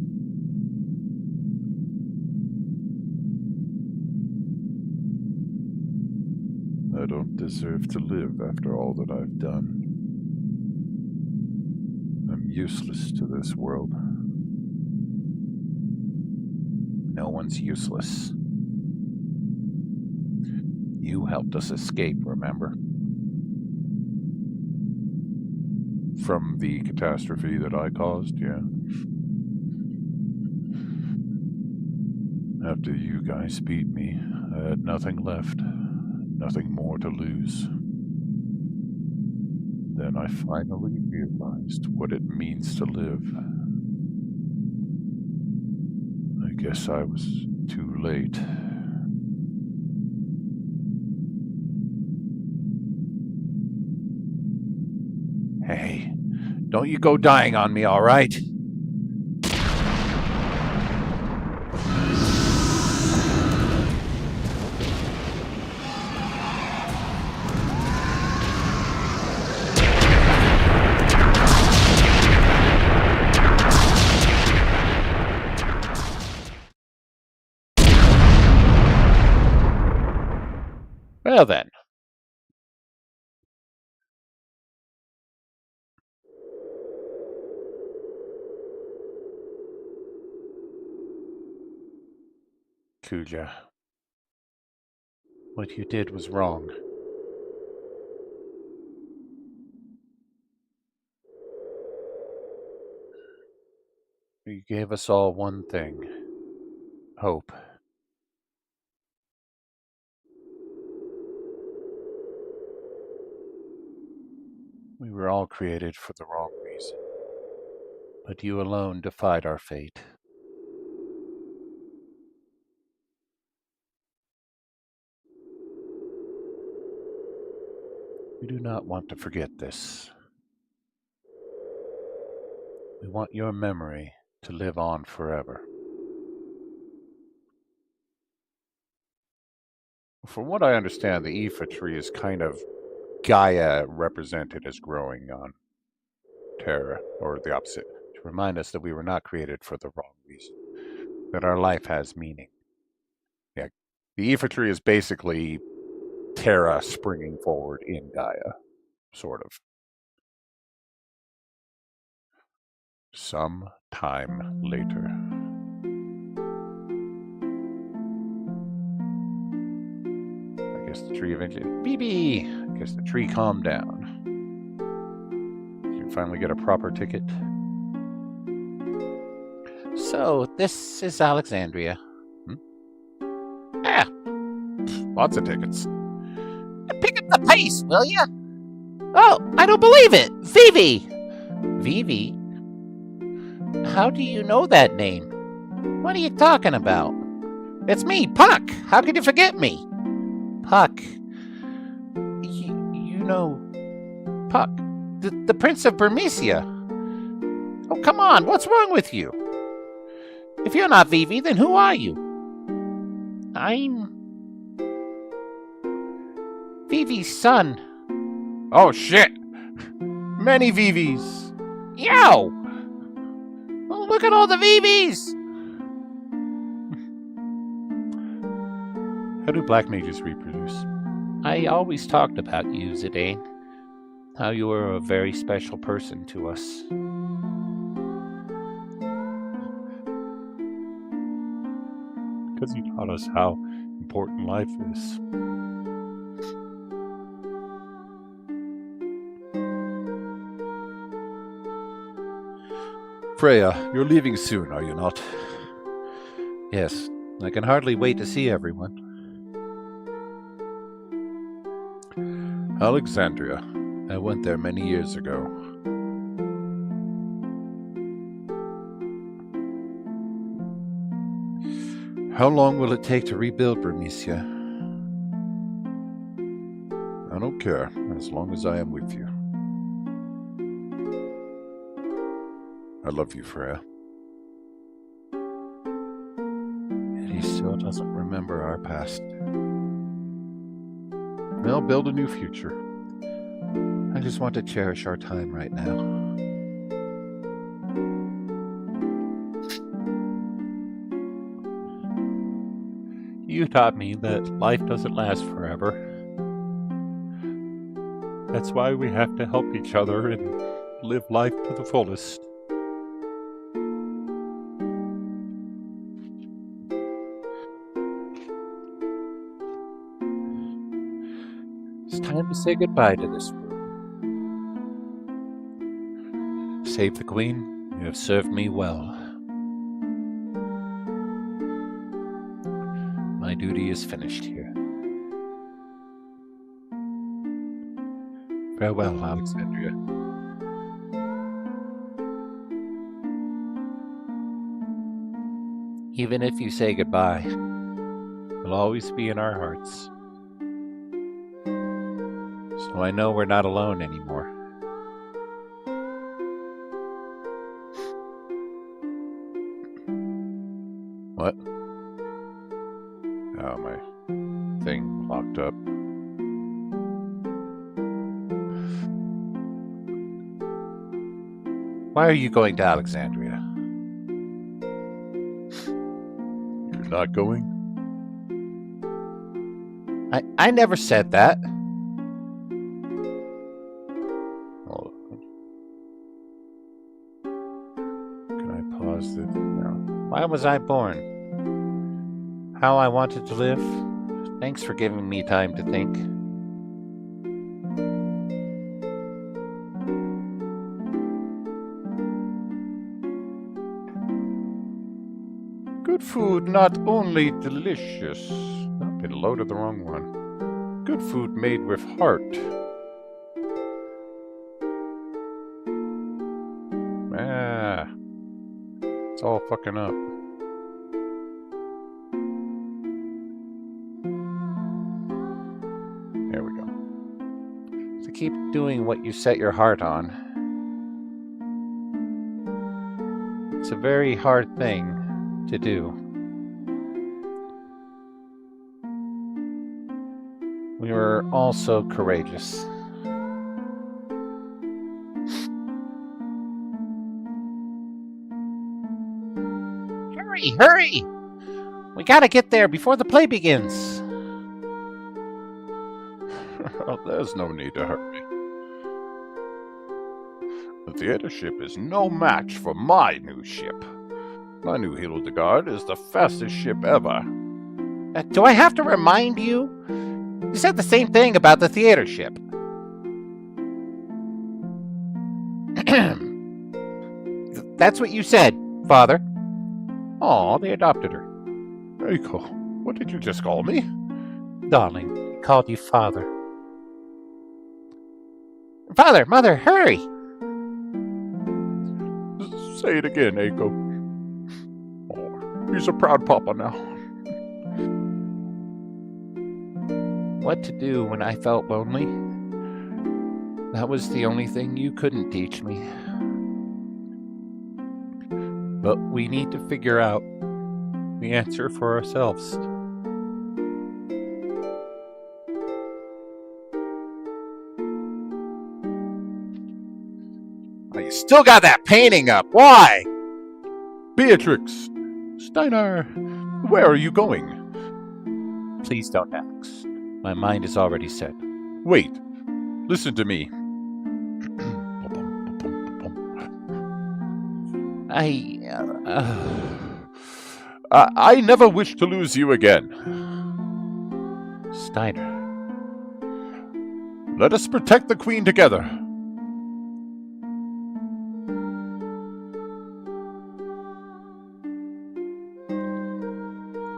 Speaker 1: I don't deserve to live after all that I've done. I'm useless to this world. No one's useless. You helped us escape, remember? From the catastrophe that I caused, yeah. After you guys beat me, I had nothing left. Nothing more to lose. Then I finally realized what it means to live. I guess I was too late. Hey, don't you go dying on me, all right? Well then. Kuja, what you did was wrong. You gave us all one thing. Hope. We were all created for the wrong reason. But you alone defied our fate. We do not want to forget this. We want your memory to live on forever. From what I understand, the Aoife tree is kind of Gaia represented as growing on Terra, or the opposite, to remind us that we were not created for the wrong reason, that our life has meaning. Yeah, the Aoife tree is basically Terra springing forward in Gaia, sort of. Some time later. I guess the tree eventually... BB! I guess the tree calmed down. Did you finally get a proper ticket? So, this is Alexandria. Yeah, lots of tickets. Pick up the pace, will ya? Oh, I don't believe it! Vivi! Vivi? How do you know that name? What are you talking about? It's me, Puck! How could you forget me? Puck. You know... Puck. The Prince of Bermesia. Oh, come on, what's wrong with you? If you're not Vivi, then who are you? I'm... Vivi's son. Oh, shit! Many Vivis! Yow! Oh, look at all the Vivis! How do black mages reproduce? I always talked about you, Zidane. How you were a very special person to us. Because you taught us how important life is. Freya, you're leaving soon, are you not? Yes, I can hardly wait to see everyone. Alexandria, I went there many years ago. How long will it take to rebuild Bermesia? I don't care, as long as I am with you. I love you, Freya. And he still doesn't remember our past. We'll build a new future. I just want to cherish our time right now. You taught me that life doesn't last forever. That's why we have to help each other and live life to the fullest. It's time to say goodbye to this room. Save the Queen. You have served me well. My duty is finished here. Farewell, Alexandria. Even if you say goodbye, you'll always be in our hearts. So I know we're not alone anymore. What? Oh, my thing locked up. Why are you going to Alexandria? You're not going? I never said that. Oh, can I pause this? No. Why was I born? How I wanted to live? Thanks for giving me time to think. Good food, not only delicious. I've been loaded the wrong one. Good food made with heart. Ah, it's all fucking up. There we go. So keep doing what you set your heart on. It's a very hard thing to do. We were all so courageous. Hurry, hurry! We gotta get there before the play begins. There's no need to hurry. The theater ship is no match for my new ship. My new Hildegard is the fastest ship ever. Do I have to remind you? You said the same thing about the theater ship. That's what you said, Father. Aw, they adopted her. Eiko, what did you just call me? Darling, he called you Father. Father, Mother, hurry! Say it again, Eiko. Oh, he's a proud papa now. What to do when I felt lonely? That was the only thing you couldn't teach me. But we need to figure out the answer for ourselves. Oh, you still got that painting up. Why? Beatrix! Steiner! Where are you going? Please don't ask. My mind is already set. Wait. Listen to me. I never wish to lose you again. Steiner. Let us protect the Queen together.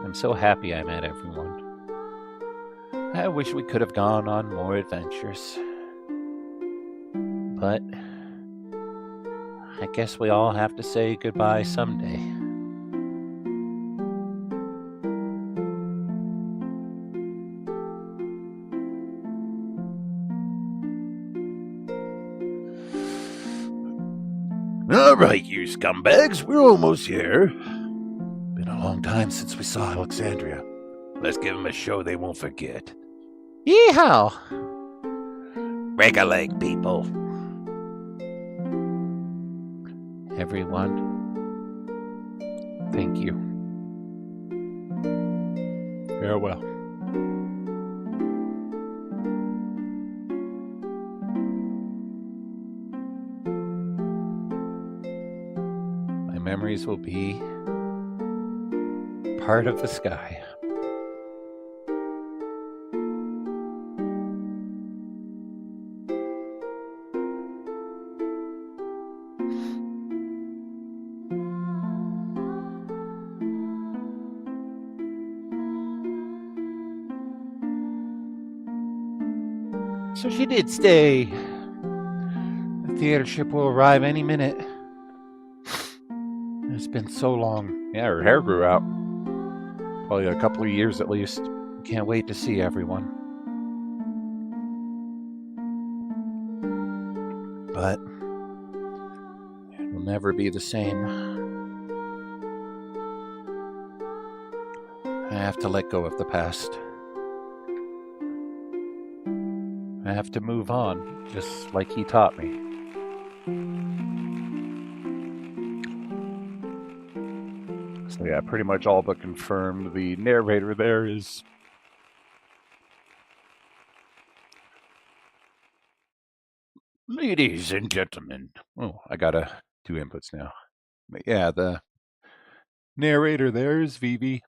Speaker 1: I'm so happy I met everyone. I wish we could have gone on more adventures.
Speaker 3: But I guess we all have to say goodbye someday.
Speaker 2: All right, you scumbags, we're almost here. Been a long time since we saw Alexandria. Let's give them a show they won't forget.
Speaker 3: Yeehaw!
Speaker 2: Break a leg, people.
Speaker 3: Everyone, thank you.
Speaker 1: Farewell.
Speaker 3: My memories will be part of the sky. So she did stay. The theater ship will arrive any minute. It's been so long.
Speaker 1: Yeah, her hair grew out. Probably a couple of years at least.
Speaker 3: Can't wait to see everyone. But it will never be the same. I have to let go of the past. I have to move on, just like he taught me.
Speaker 1: So yeah, pretty much all but confirmed. The narrator there is ladies and gentlemen. Oh, I gotta do inputs now. But yeah, the narrator there is Vivi.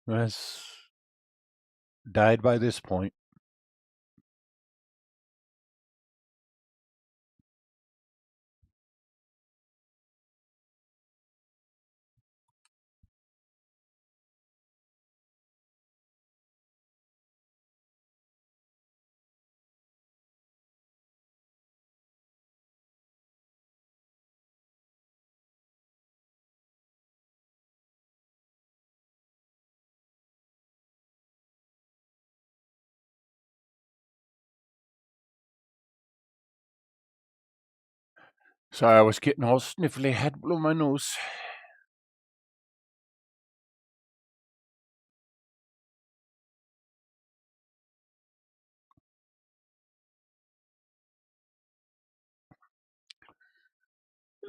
Speaker 1: Who has died by this point. Sorry, I was getting all sniffly. Had to blow my nose.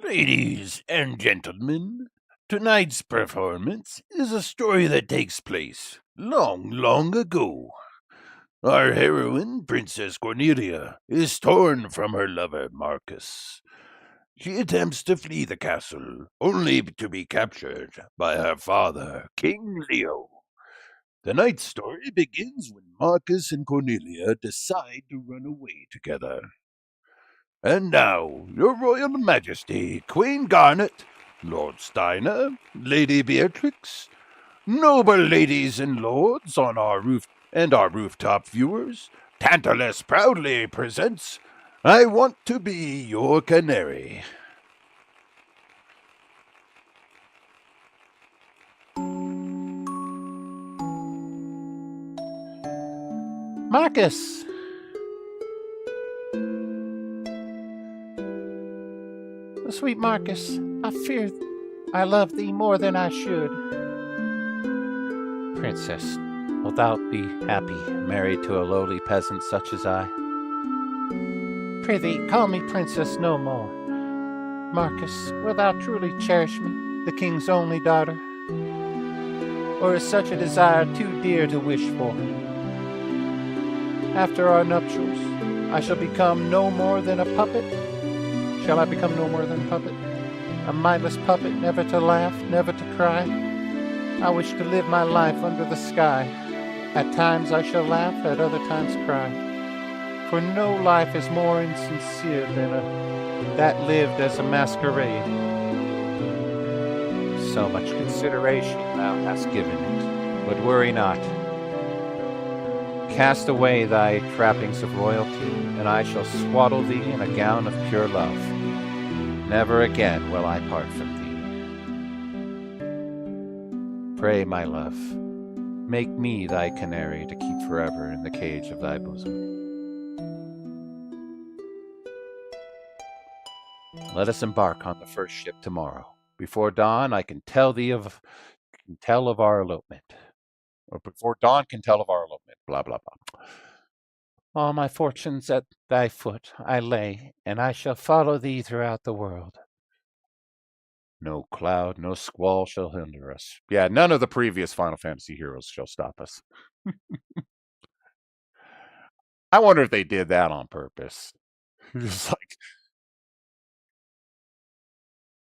Speaker 1: Ladies and gentlemen, tonight's performance is a story that takes place long, long ago. Our heroine, Princess Cornelia, is torn from her lover, Marcus. She attempts to flee the castle, only to be captured by her father, King Leo. The night's story begins when Marcus and Cornelia decide to run away together. And now, your Royal Majesty, Queen Garnet, Lord Steiner, Lady Beatrix, noble ladies and lords on our roof and our rooftop viewers, Tantalus proudly presents I Want to Be Your Canary.
Speaker 3: Marcus! Sweet Marcus, I fear I love thee more than I should. Princess, wilt thou be happy, married to a lowly peasant such as I? Prithee, call me princess no more. Marcus, wilt thou truly cherish me, the king's only daughter? Or is such a desire too dear to wish for? After our nuptials, I shall become no more than a puppet? Shall I become no more than a puppet? A mindless puppet, never to laugh, never to cry? I wish to live my life under the sky. At times I shall laugh, at other times cry. For no life is more insincere than that lived as a masquerade. So much consideration thou hast given it, but worry not. cast away thy trappings of royalty, and I shall swaddle thee in a gown of pure love. Never again will I part from thee. Pray, my love, make me thy canary to keep forever in the cage of thy bosom. Let us embark on the first ship tomorrow. Before dawn, I can tell of our elopement. Or before dawn can tell of our elopement. Blah blah blah. All my fortunes at thy foot I lay, and I shall follow thee throughout the world. No cloud, no squall shall hinder us. Yeah, none of the previous Final Fantasy heroes shall stop us. I wonder if they did that on purpose. Just like,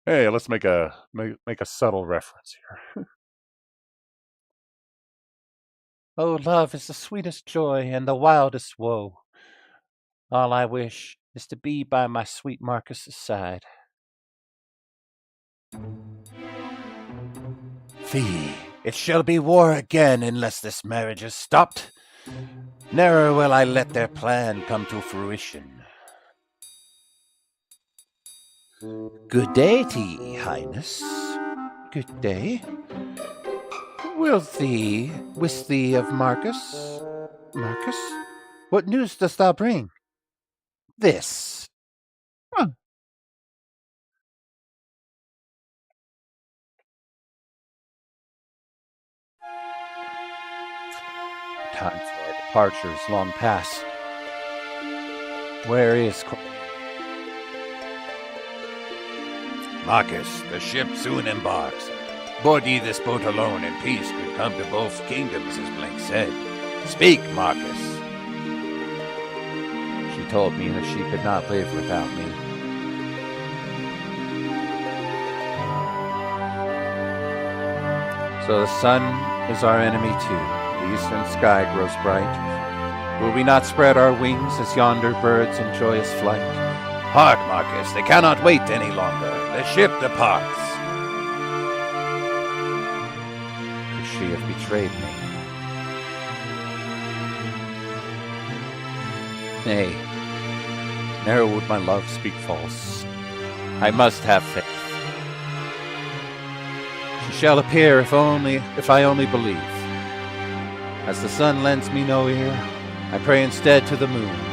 Speaker 3: hey, let's make a subtle reference here. Oh, love is the sweetest joy and the wildest woe. All I wish is to be by my sweet Marcus's side. Fie, it shall be war again unless this marriage is stopped. Ne'er will I let their plan come to fruition. Good day to ye, Highness. Good day. Wilt thee wist thee of Marcus? Marcus? What news dost thou bring? This. Huh. Time for our departure is long past. Where is
Speaker 2: Marcus, the ship soon embarks. Board ye this boat alone, and peace could come to both kingdoms, as Blank said. Speak, Marcus.
Speaker 3: She told me that she could not live without me. So the sun is our enemy too. The eastern sky grows bright. Will we not spread our wings as yonder birds in joyous flight?
Speaker 2: Hark, Marcus, they cannot wait any longer. The ship departs.
Speaker 3: Could she have betrayed me? Nay, ne'er would my love speak false. I must have faith. She shall appear if I only believe. As the sun lends me no ear, I pray instead to the moons.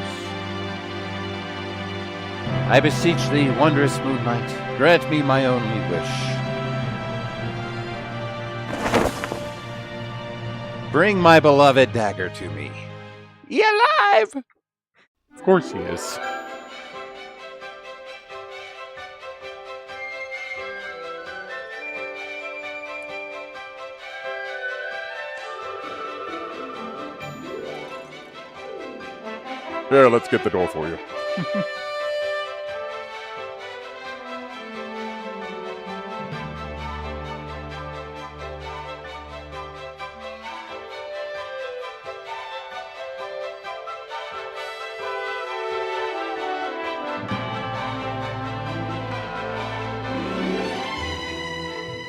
Speaker 3: I beseech thee, wondrous moonlight, grant me my only wish. Bring my beloved dagger to me. He alive?
Speaker 1: Of course he is. There, let's get the door for you.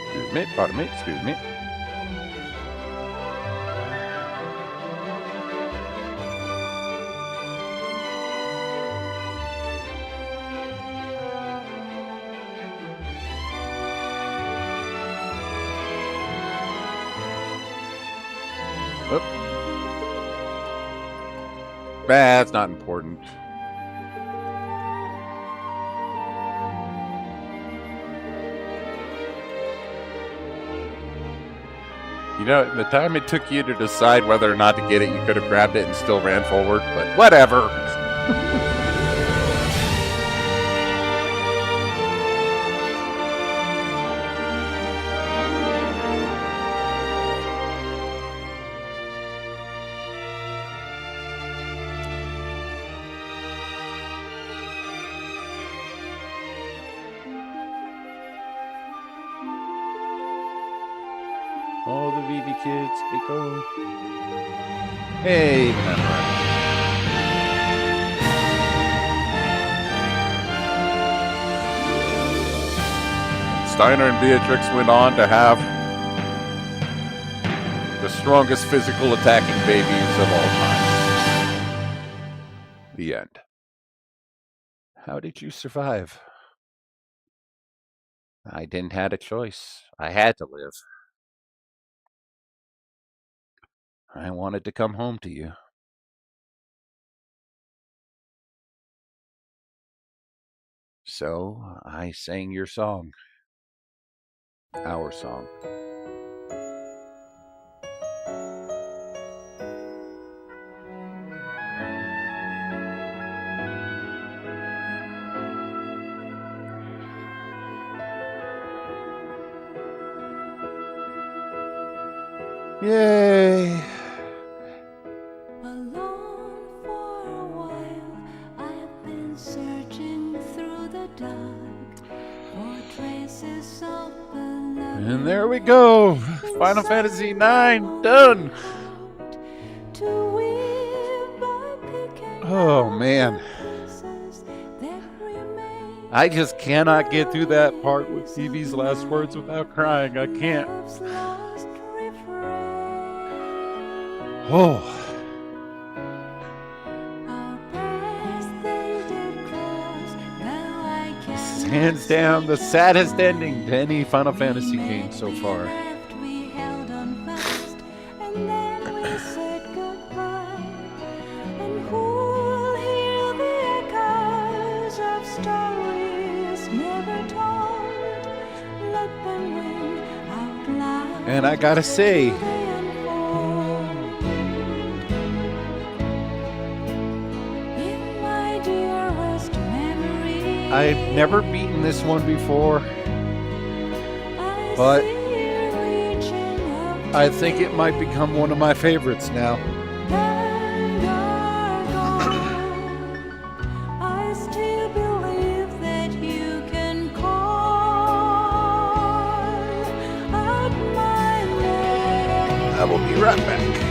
Speaker 1: Excuse me, pardon me, excuse me. Oh. That's not important. You know, the time it took you to decide whether or not to get it, you could have grabbed it and still ran forward, but whatever.
Speaker 3: All the VV kids, go. Hey,
Speaker 1: Steiner and Beatrix went on to have the strongest physical attacking babies of all time. The end. How did you survive?
Speaker 3: I didn't have a choice. I had to live. I wanted to come home to you. So I sang your song. Our song.
Speaker 1: Yay!
Speaker 4: Alone for a while, I've been searching through the dark for traces of the love.
Speaker 1: And there we go. Final Fantasy IX done. Oh man. I just cannot get through that part with Phoebe's last words without crying. I can't. Oh. This is hands down the saddest ending to any Final Fantasy game so far. And I gotta say, I've never beaten this one before, but I think it might become one of my favorites now. I will be right back.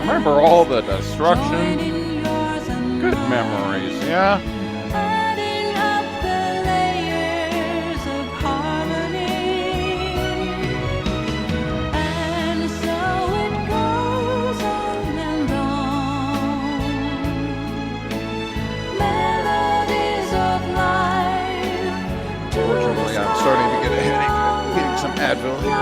Speaker 1: Remember all the destruction? Good memories, yeah? Fortunately, I'm starting to get a headache. I'm getting some Advil here.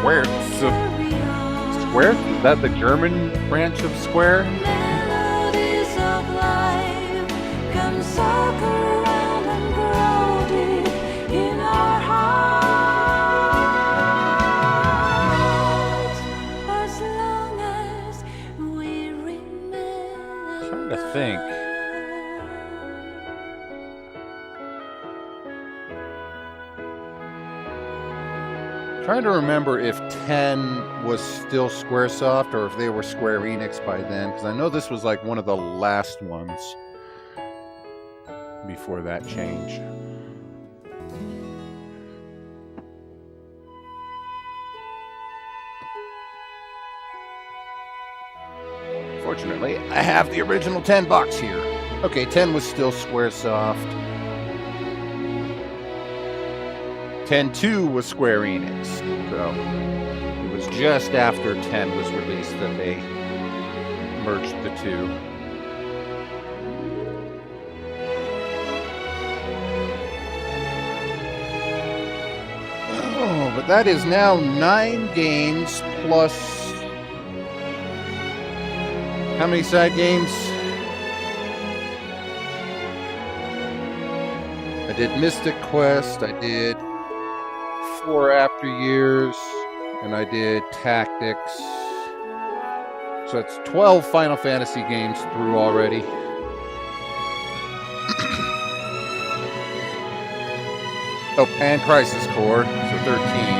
Speaker 1: Square. So, Square? Is that the German branch of Square?
Speaker 4: Melodies of life come circle round and grow deep in our hearts as long as we remember.
Speaker 1: Trying to think. Trying to remember if 10 was still Squaresoft or if they were Square Enix by then, because I know this was like one of the last ones before that change. Fortunately, I have the original 10 box here. Okay, 10 was still Squaresoft. 10-2 was Square Enix, so it was just after 10 was released that they merged the two. Oh, but that is now 9 games plus... How many side games? I did Mystic Quest, I did 4 After Years, and I did Tactics. So that's 12 Final Fantasy games through already. Oh, and Crisis Core, so 13.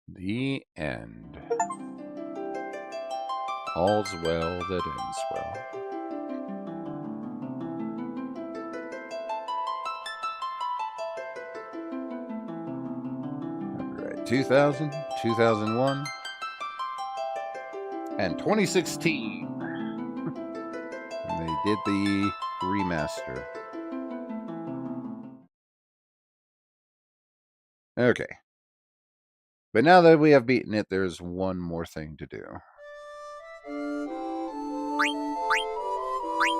Speaker 1: The end. All's well that ends well. Copyright 2000, 2001, and 2016. And they did the remaster. Okay. But now that we have beaten it, there's one more thing to do.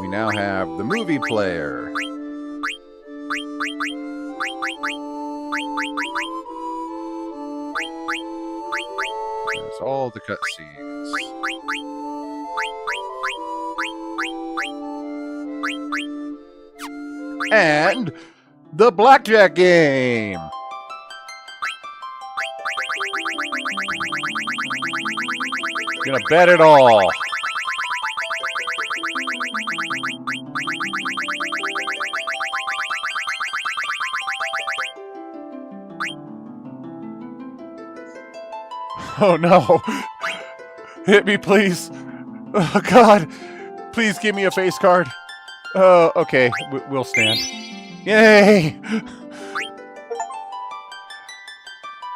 Speaker 1: We now have the movie player. There's all the cutscenes. And the blackjack game. Gonna bet it all.
Speaker 2: Oh no. Hit me, please. Oh God. Please give me a face card. Oh, okay. We'll stand. Yay!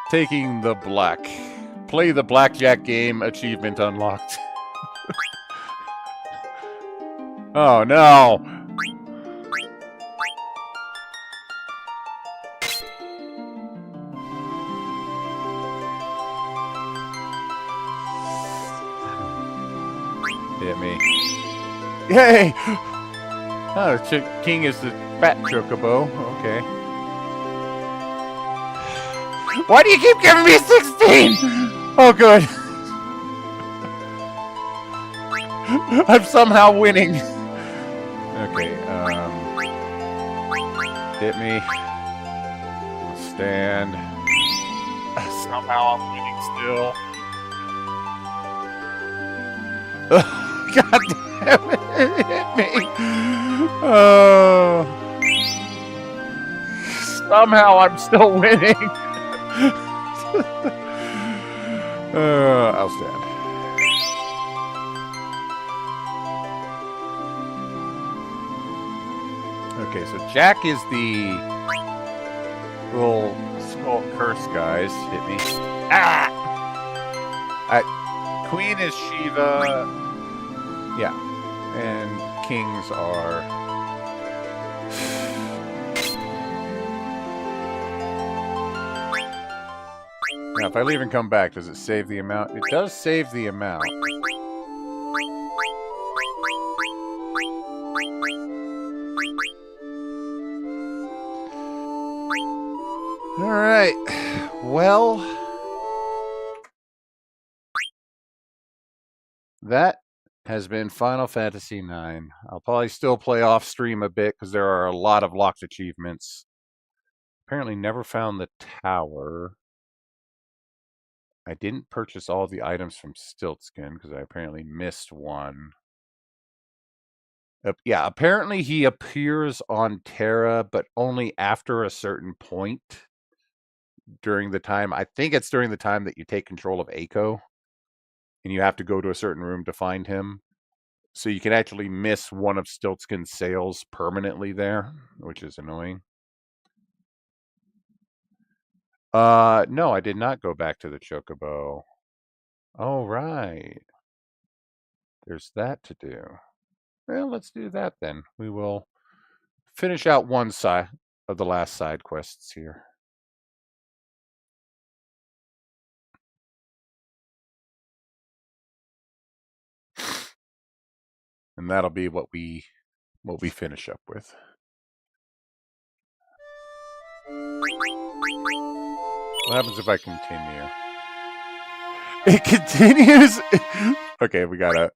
Speaker 2: Taking the black. Play the blackjack game achievement unlocked. Oh no. Hit me. Yay! Oh, King is the fat chocobo. Okay. Why do you keep giving me 16? Oh, good. I'm somehow winning. Okay, hit me. I'll stand. Somehow I'm winning still. God damn it, it hit me. Oh.
Speaker 1: Somehow I'm still winning. I'll stand. Okay, so Jack is the little skull curse guys. Hit me. Ah! Queen is Shiva. Yeah. And kings are... Now, if I leave and come back, does it save the amount? It does save the amount. All right. Well, that has been Final Fantasy IX. I'll probably still play off stream a bit because there are a lot of locked achievements. Apparently never found the tower. I didn't purchase all the items from Stiltskin because I apparently missed one. Yeah, apparently he appears on Terra, but only after a certain point during the time. I think it's during the time that you take control of Aiko, and you have to go to a certain room to find him. So you can actually miss one of Stiltskin's sales permanently there, which is annoying. No, I did not go back to the Chocobo. Oh, right. There's that to do. Well, let's do that then. We will finish out one side of the last side quests here. And that'll be what we finish up with. What happens if I continue? It continues. Okay, we gotta.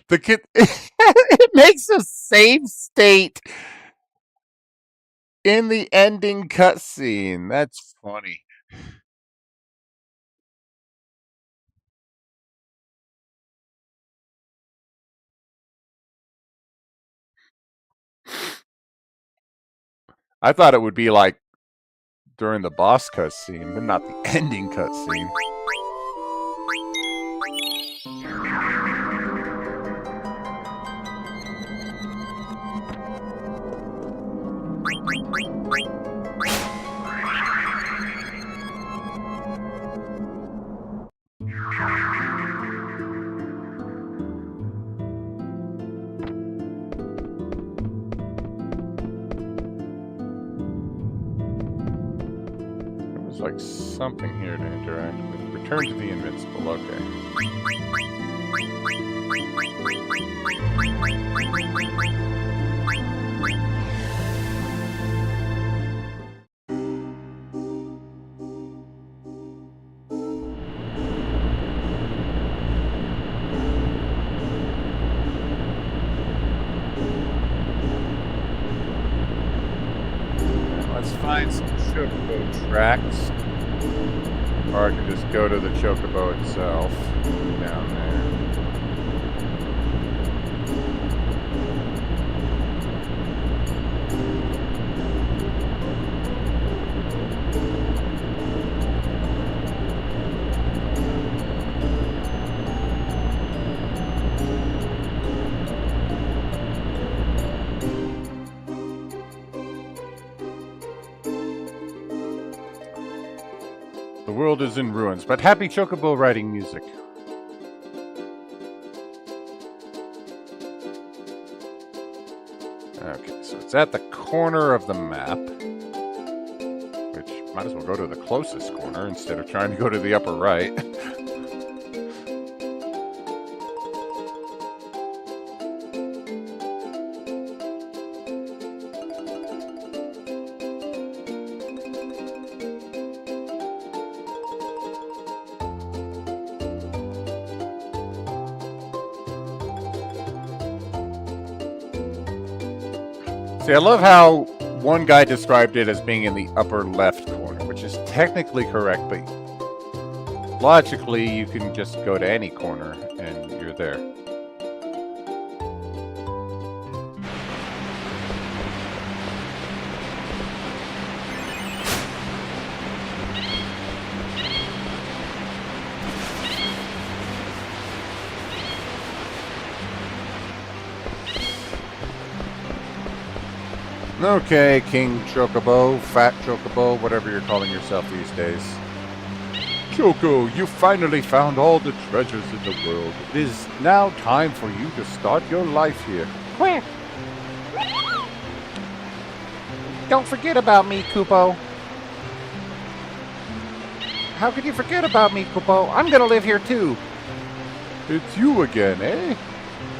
Speaker 1: The kid. It makes a save state in the ending cutscene. That's funny. I thought it would be like during the boss cutscene, but not the ending cutscene. There's like something here to interact with. Return to the Invincible, okay. Let's find some Chocobo tracks. Or I can just go to the Chocobo itself down there. The world is in ruins, but happy Chocobo riding music. Okay, so it's at the corner of the map, which might as well go to the closest corner instead of trying to go to the upper right. See, I love how one guy described it as being in the upper left corner, which is technically correct, but logically you can just go to any corner and you're there. Okay, King Chocobo, Fat Chocobo, whatever you're calling yourself these days. Choco, you finally found all the treasures in the world. It is now time for you to start your life here.
Speaker 3: Where? Don't forget about me, Kupo. How could you forget about me, Kupo? I'm gonna live here too.
Speaker 1: It's you again, eh?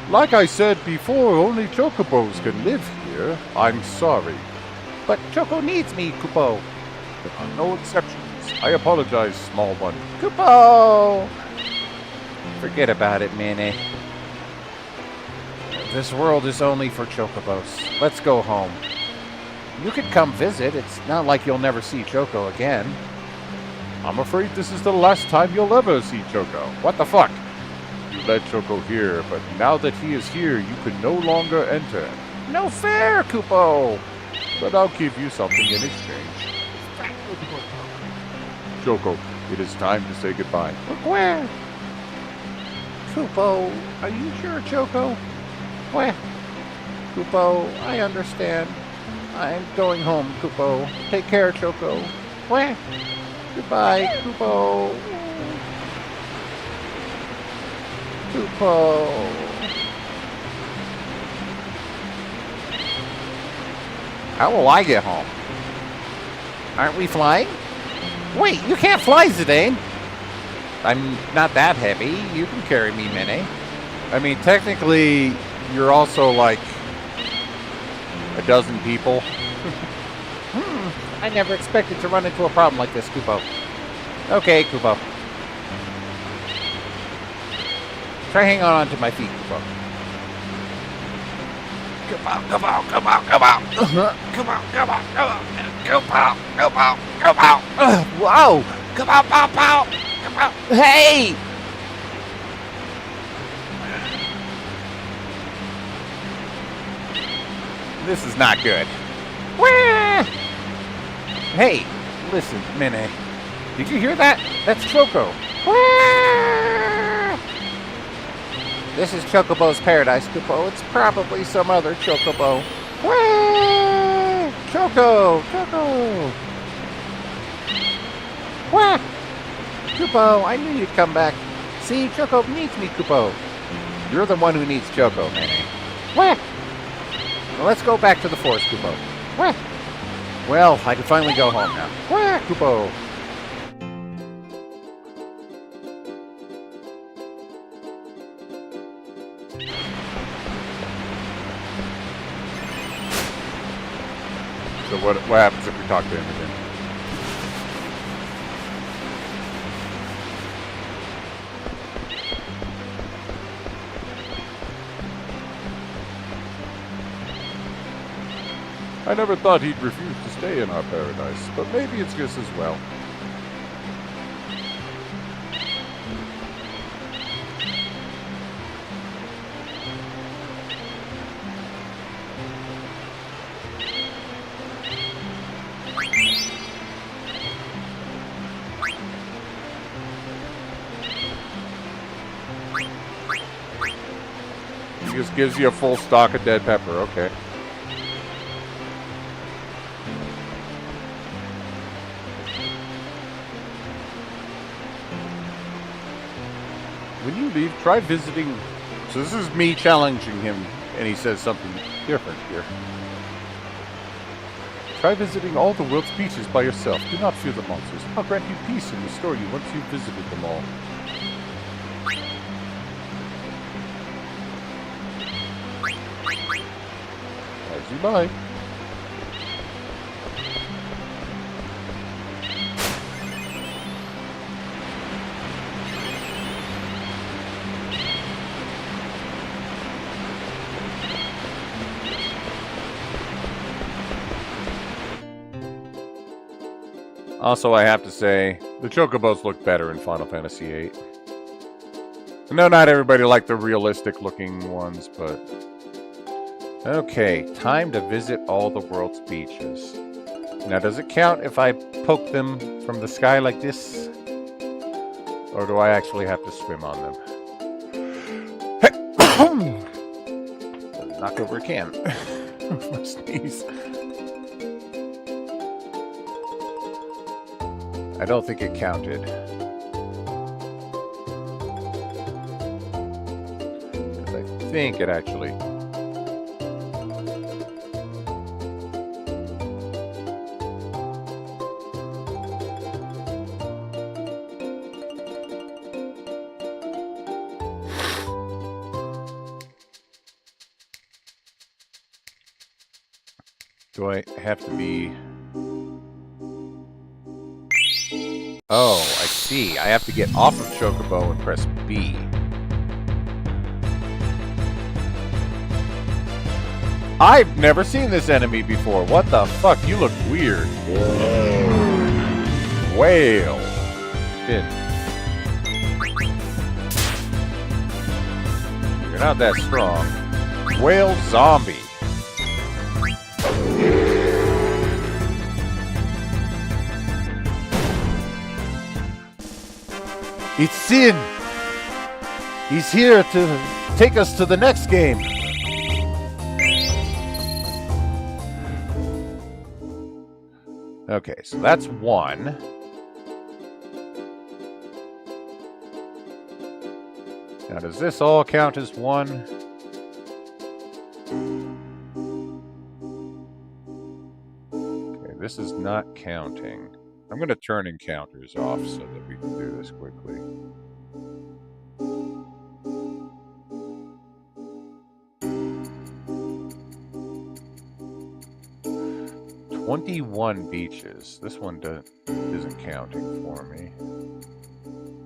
Speaker 1: Like I said before, only Chocobos can live here. I'm sorry.
Speaker 3: But Choco needs me, Kupo.
Speaker 1: There are no exceptions. I apologize, small one.
Speaker 3: Kupo! Forget about it, Mene. This world is only for Chocobos. Let's go home. You could come visit. It's not like you'll never see Choco again.
Speaker 1: I'm afraid this is the last time you'll ever see Choco. What the fuck? You let Choco here, but now that he is here, you can no longer enter.
Speaker 3: No fair, Kupo!
Speaker 1: But I'll give you something in exchange. Choco, it is time to say goodbye.
Speaker 3: Where? Kupo, are you sure, Choco? Where? Kupo, I understand. I'm going home, Kupo. Take care, Choco. Where? Goodbye, Kupo. Kupo. How will I get home? Aren't we flying? Wait, you can't fly, Zidane. I'm not that heavy. You can carry me, Mene.
Speaker 1: I mean, technically, you're also like a dozen people.
Speaker 3: I never expected to run into a problem like this, Kupo. Okay, Kupo. Try hanging on to my feet, Kupo. Kupo, Kupo, Kupo, Kupo. Kupo, Kupo, Kupo. Kupo, Kupo, Kupo. Wow! Kupo, pow, pow. Kupo. Hey! This is not good. Wah! Hey, listen, Mene. Did you hear that? That's Choco. Wah! This is Chocobo's paradise, Kupo. It's probably some other Chocobo. Wah! Choco! Choco! Wah! Kupo, I knew you'd come back. See, Choco needs me, Kupo. You're the one who needs Choco, Mene. Wah! Well, let's go back to the forest, Kupo. Wah! Well, I can finally go home now. Wah, Kupo!
Speaker 1: So what happens if we talk to him again? I never thought he'd refuse to stay in our paradise, but maybe it's just as well. He just gives you a full stock of dead pepper, okay. When you leave, try visiting. So this is me challenging him, and he says something different here. Try visiting all the world's beaches by yourself. Do not fear the monsters. I'll grant you peace and restore you once you've visited them all. As you like. Also, I have to say, the Chocobos look better in Final Fantasy VIII. I know not everybody liked the realistic-looking ones, but... Okay, time to visit all the world's beaches. Now, does it count if I poke them from the sky like this? Or do I actually have to swim on them? Knock over a can.
Speaker 2: My sneeze.
Speaker 1: I don't think it counted. 'Cause I think it actually... Do I have to be... Oh, I see. I have to get off of Chocobo and press B. I've never seen this enemy before. What the fuck? You look weird. Whale. Shit. You're not that strong. Whale zombie. It's Sin! He's here to take us to the next game! Okay, so that's one. Now, does this all count as one? Okay, this is not counting. I'm going to turn encounters off so that we can do this quickly. "21 beaches." This one isn't counting for me.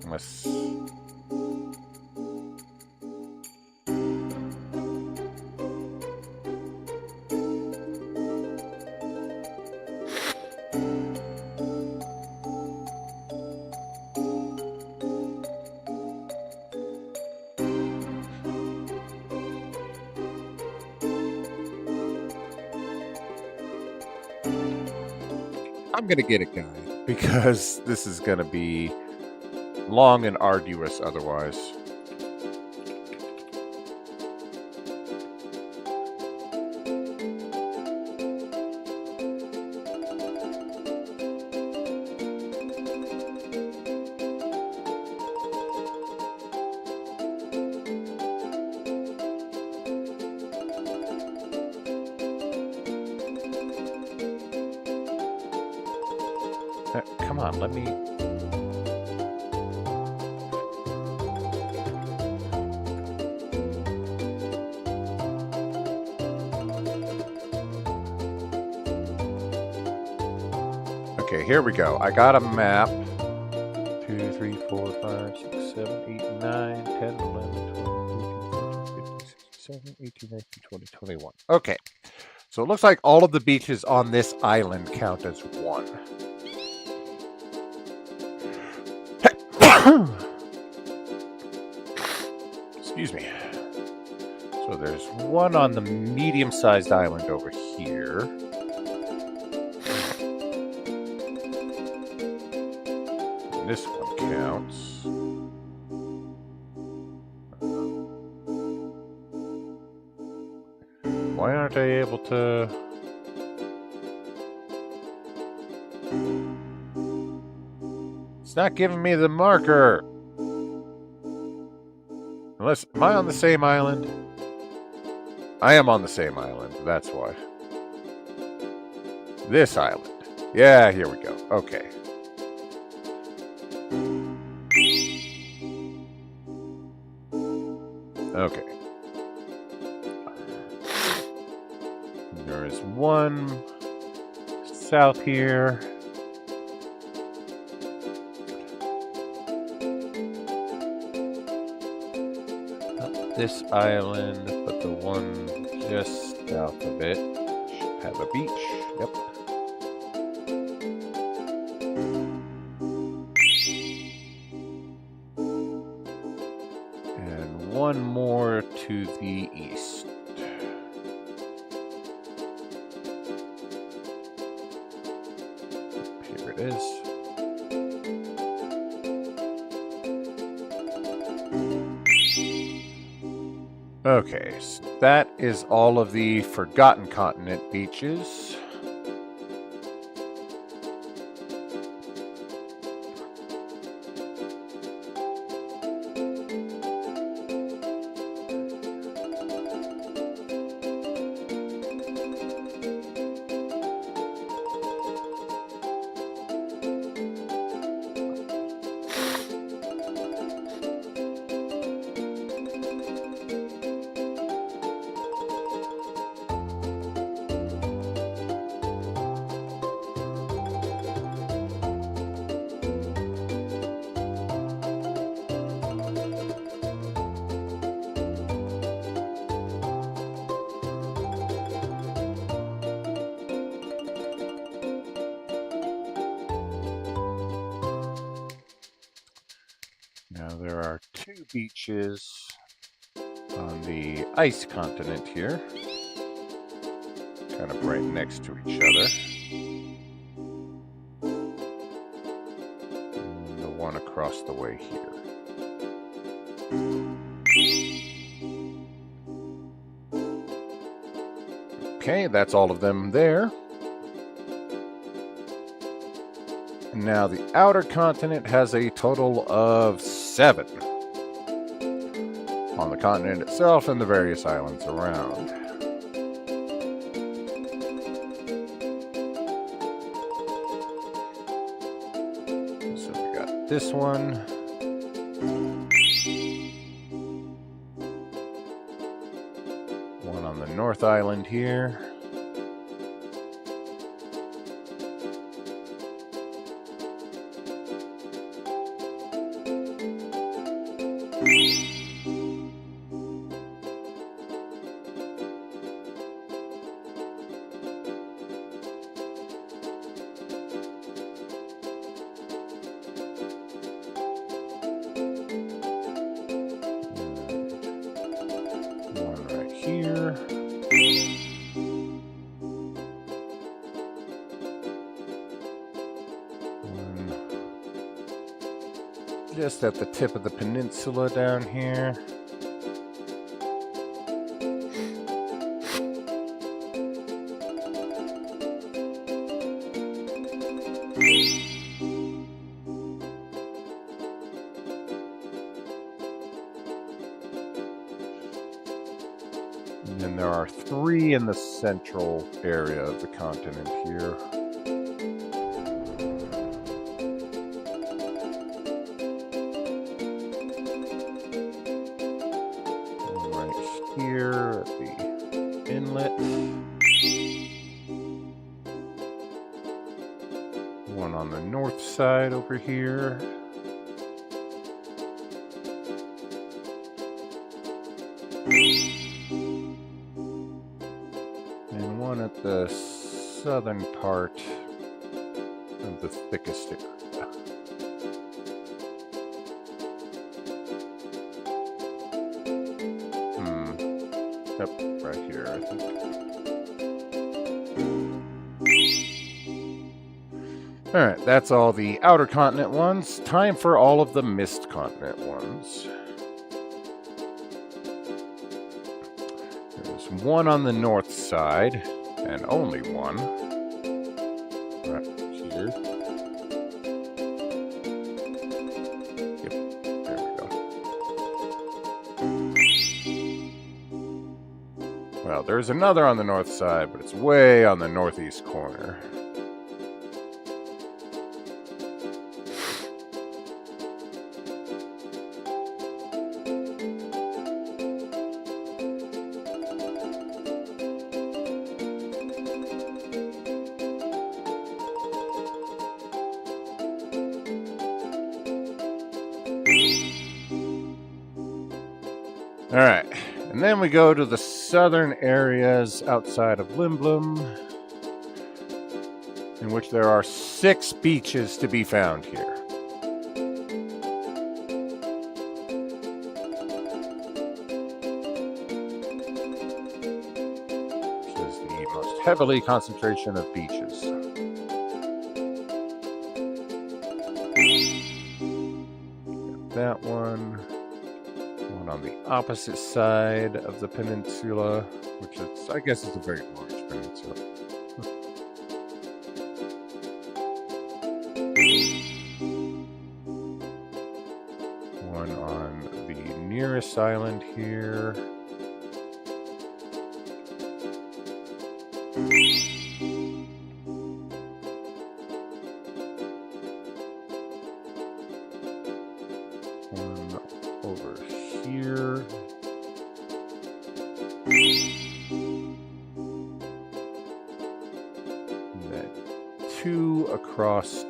Speaker 1: Unless... I'm gonna get a guide because this is gonna be long and arduous otherwise. Come on, let me... Okay, here we go. I got a map. 2, 3, 4, 5, 6, 7, 8, 9, 10, 11, 12, 13, 14, 15, 16, 17, 18, 19, 20, 21. Okay, so it looks like all of the beaches on this island count as one. Excuse me. So there's one on the medium-sized island over here. And this one counts. Why aren't I able to... It's not giving me the marker. Unless, am I on the same island? I am on the same island, that's why. This island. Yeah, here we go. Okay. Okay. There is one south here. This island, but the one just south of it should have a beach. Yep. And one more to the east. Here it is. Okay, so that is all of the Forgotten Continent beaches. Now there are two beaches on the ice continent here, kind of right next to each other. And the one across the way here. Okay, that's all of them there. Now the outer continent has a total of 7 on the continent itself and the various islands around. So we got this one. One on the North Island here. One right here. One just at the tip of the peninsula down here. And then there are 3 in the central area of the continent here. One right here at the inlet. One on the north side over here. And one at the southern part of the thickest area. Yep, right here, I think. Alright, that's all the outer continent ones. Time for all of the mist continent ones. There's one on the north side, and only one. Right here. Yep, there we go. Well, there's another on the north side, but it's way on the northeast corner. Alright, and then we go to the southern areas outside of Limblum, in which there are 6 beaches to be found here. This is the most heavily concentration of beaches. Got that one. One on the opposite side of the peninsula, which is, I guess, is a very large peninsula. One on the nearest island here. One over here. And then 2 across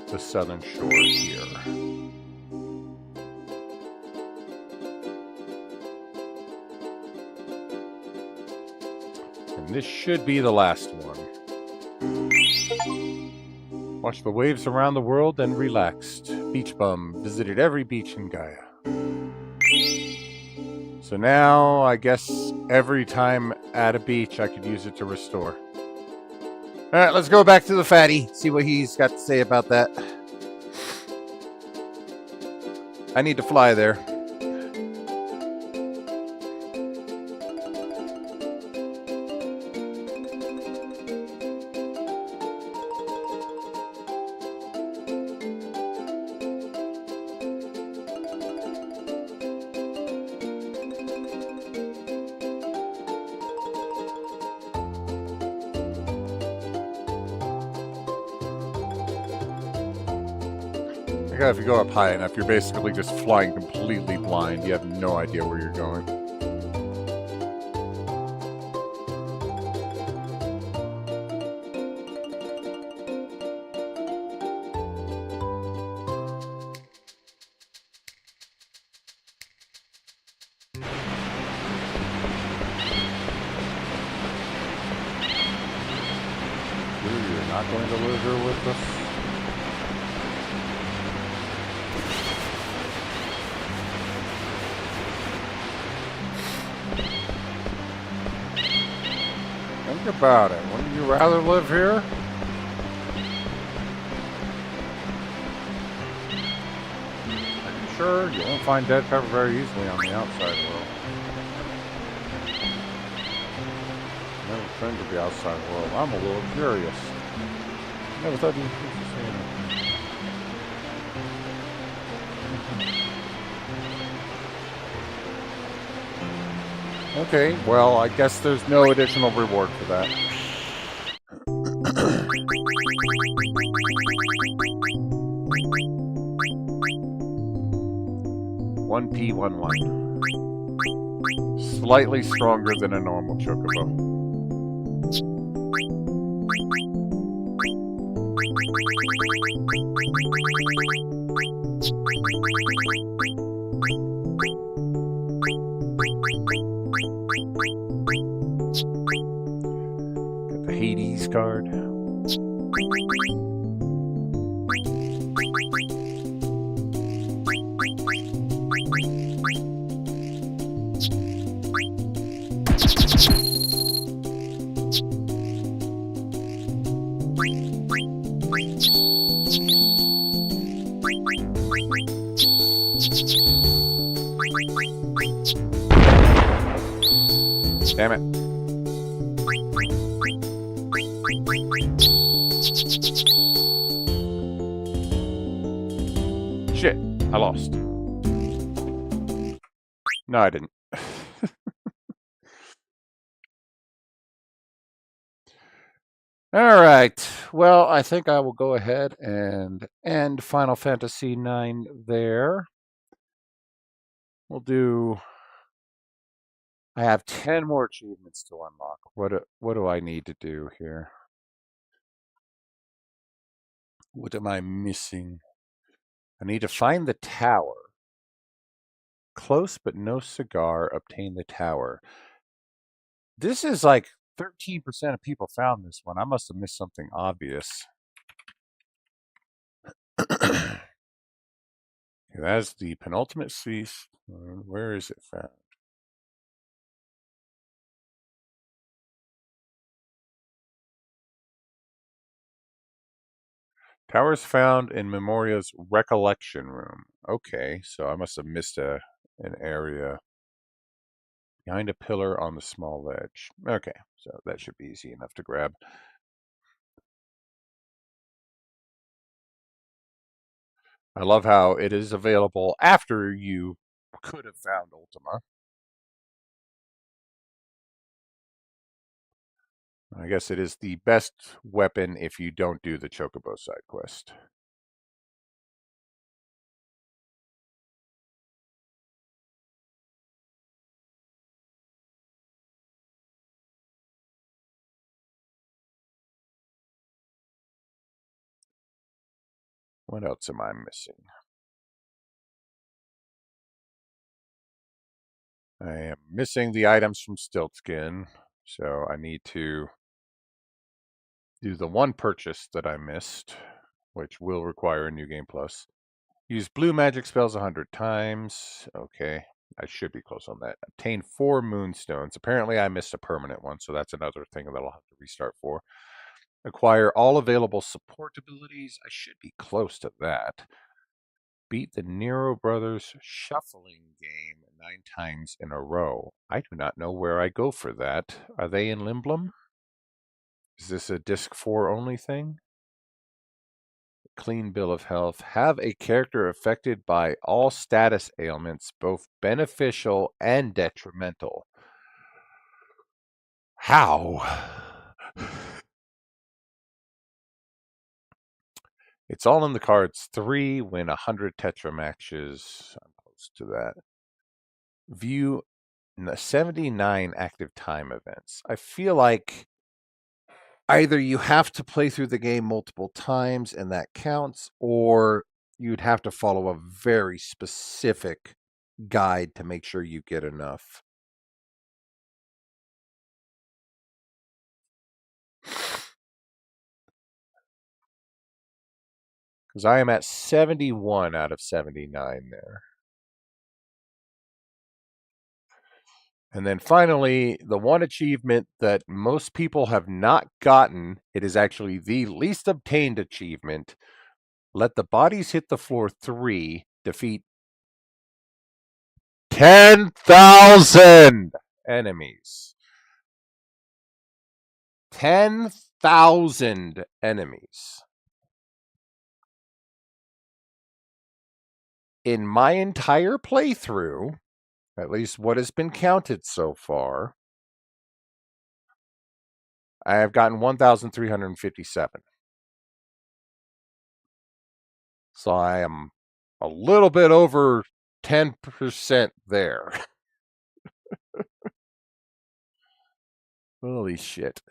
Speaker 1: the southern shore here. And this should be the last one. Watched the waves around the world and relaxed. Beach bum. Visited every beach in Gaia. So now, I guess every time at a beach, I could use it to restore. Alright, let's go back to the fatty. See what he's got to say about that. I need to fly there. If you go up high enough, you're basically just flying completely blind. You have no idea where you're going. You're not going to live here with us? Think about it. Wouldn't you rather live here? Are you sure? You won't find dead cover very easily on the outside world. Never been to the outside world. I'm a little curious. Never thought you'd be saying that. Okay, well, I guess there's no additional reward for that. One P11. Slightly stronger than a normal chocobo. Got the Hades card. Damn it. Shit, I lost. No, I didn't. All right. Well, I think I will go ahead and end Final Fantasy IX there. We'll do... I have 10 more achievements to unlock. What do I need to do here? What am I missing? I need to find the tower. Close but no cigar. Obtain the tower. This is like 13% of people found this one. I must have missed something obvious. Okay, that's the penultimate cease. Where is it found? Towers found in Memoria's recollection room. Okay, so I must have missed an area behind a pillar on the small ledge. Okay, so that should be easy enough to grab. I love how it is available after you could have found Ultima. I guess it is the best weapon if you don't do the Chocobo side quest. What else am I missing? I am missing the items from Stiltskin, so I need to do the one purchase that I missed. which will require a New Game Plus. Use blue magic spells 100 times. Okay, I should be close on that. Obtain 4 moonstones. Apparently I missed a permanent one, so that's another thing that I'll have to restart for. Acquire all available support abilities. I should be close to that. Beat the Nero Brothers shuffling game 9 times in a row. I do not know where I go for that. Are they in Limblom? Is this a disc 4 only thing? Clean bill of health. Have a character affected by all status ailments, both beneficial and detrimental. How? It's all in the cards. 3, win 100 Tetra matches. I'm close to that. View 79 active time events. I feel like either you have to play through the game multiple times and that counts, or you'd have to follow a very specific guide to make sure you get enough. Because I am at 71 out of 79 there. And then finally, the one achievement that most people have not gotten, it is actually the least obtained achievement. Let the bodies hit the floor 3, defeat 10,000 enemies. 10,000 enemies. In my entire playthrough, at least what has been counted so far, I have gotten 1,357. So I am a little bit over 10% there. Holy shit.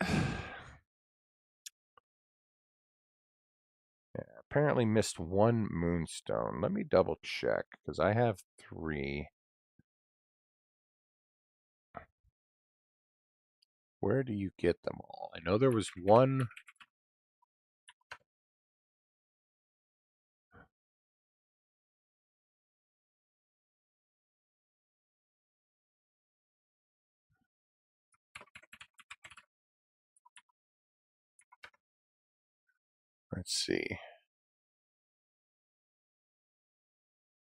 Speaker 1: Yeah, apparently missed 1 moonstone. Let me double check, because I have 3. Where do you get them all? I know there was 1. Let's see.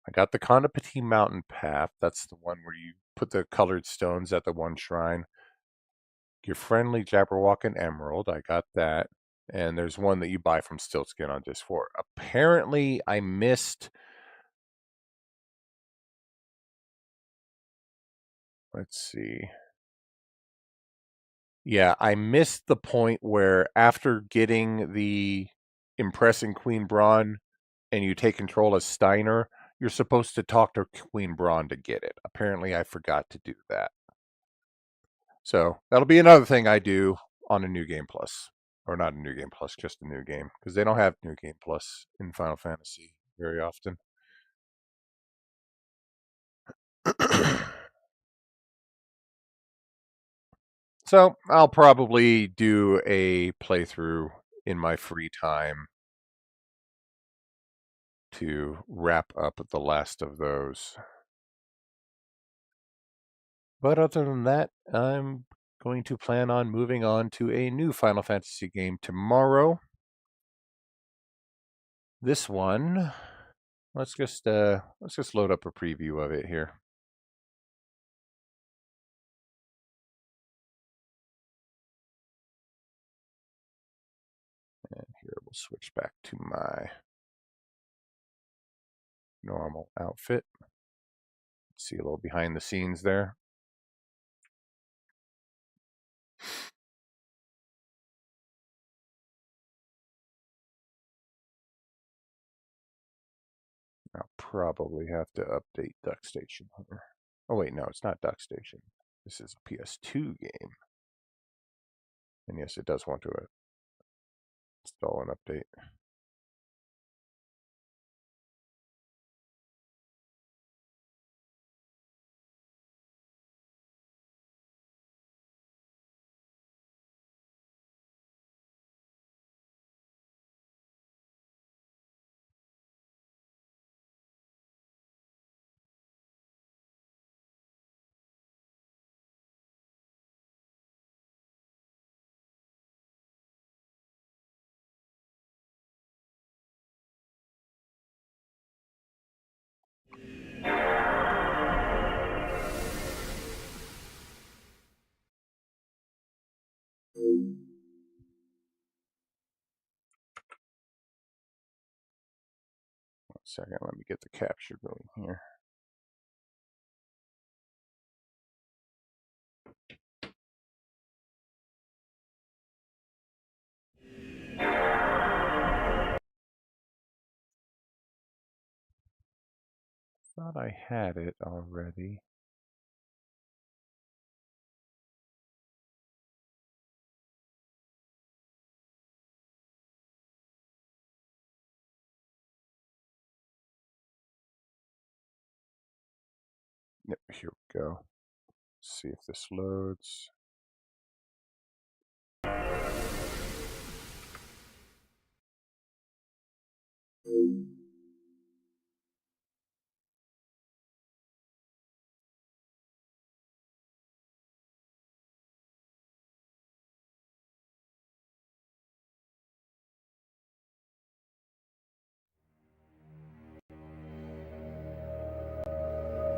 Speaker 1: I got the Konopati Mountain Path. That's the one where you put the colored stones at the one shrine. Your friendly Jabberwock and Emerald. I got that. And there's one that you buy from Stiltskin on Disc 4. Apparently, I missed. Let's see. Yeah, I missed the point where after getting the Impressing Queen Braun and you take control as Steiner, you're supposed to talk to Queen Braun to get it. Apparently, I forgot to do that. So that'll be another thing I do on a New Game Plus. Or not a New Game Plus, just a new game. Because they don't have New Game Plus in Final Fantasy very often. So I'll probably do a playthrough in my free time to wrap up the last of those. But other than that, I'm going to plan on moving on to a new Final Fantasy game tomorrow. This one, let's just load up a preview of it here. And here we'll switch back to my normal outfit. See a little behind the scenes there. I'll probably have to update Duck Station Hunter. Oh wait, no, it's not Duck Station. This is a PS2 game. And yes, it does want to install an update. second, let me get the capture going here. Thought I had it already. Yep, here we go. Let's see if this loads.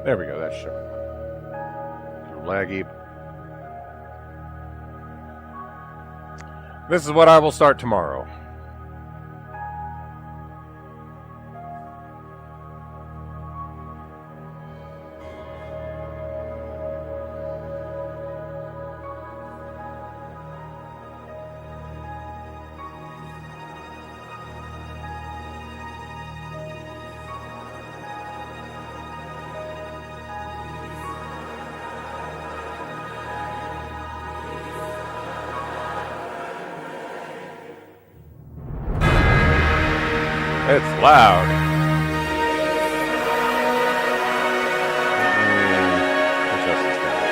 Speaker 1: There we go, that's showing. A little laggy. This is what I will start tomorrow. It's loud. Adjust this down.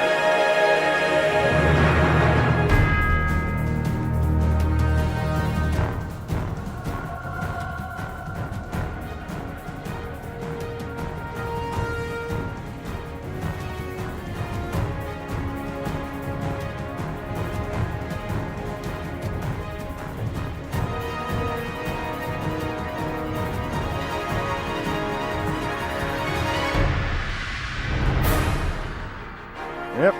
Speaker 1: Yep.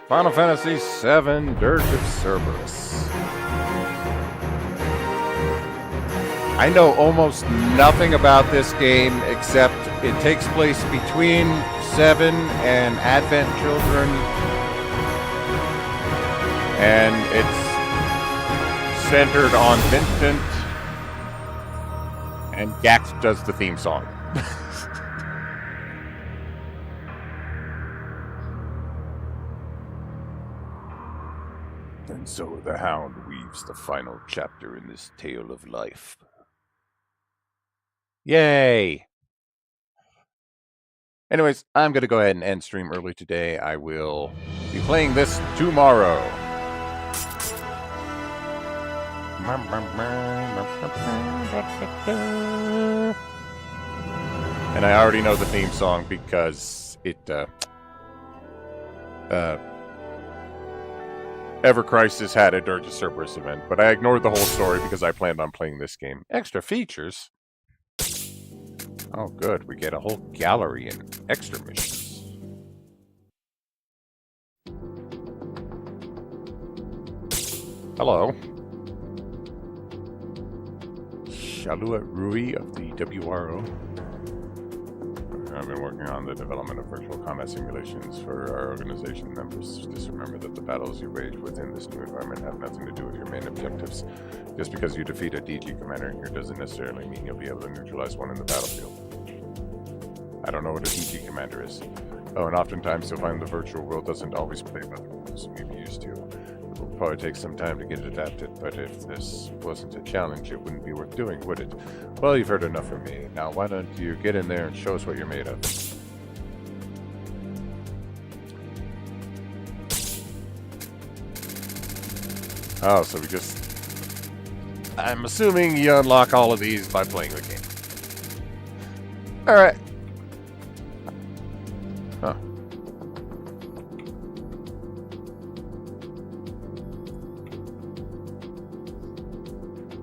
Speaker 1: Final Fantasy VII, Dirge of Cerberus. I know almost nothing about this game except it takes place between 7 and Advent Children. And it's centered on Vincent. And Gax does the theme song. And so the Hound weaves the final chapter in this tale of life. Yay! Anyways, I'm going to go ahead and end stream early today. I will be playing this tomorrow. And I already know the theme song because it, Ever Crisis had a Dirge of Cerberus event, but I ignored the whole story because I planned on playing this game. Extra features? Oh, good. We get a whole gallery and extra missions. Hello. Shaluat Rui of the WRO. I've been working on the development of virtual combat simulations for our organization members. Just remember that the battles you wage within this new environment have nothing to do with your main objectives. Just because you defeat a DG commander here doesn't necessarily mean you'll be able to neutralize one in the battlefield. I don't know what a DG commander is. Oh, and oftentimes you'll find the virtual world doesn't always play by the rules you may be used to. It will probably take some time to get it adapted, but if this wasn't a challenge, it wouldn't be worth doing, would it? Well, you've heard enough from me. Now, why don't you get in there and show us what you're made of? Oh, so we just... I'm assuming you unlock all of these by playing the game. Alright. Huh.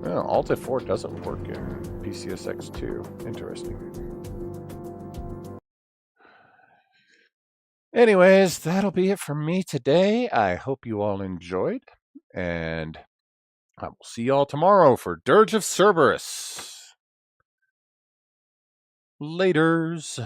Speaker 1: Well, Alt F4 doesn't work in PCSX2. Interesting. Anyways, that'll be it for me today. I hope you all enjoyed, and I will see y'all tomorrow for Dirge of Cerberus. Laters.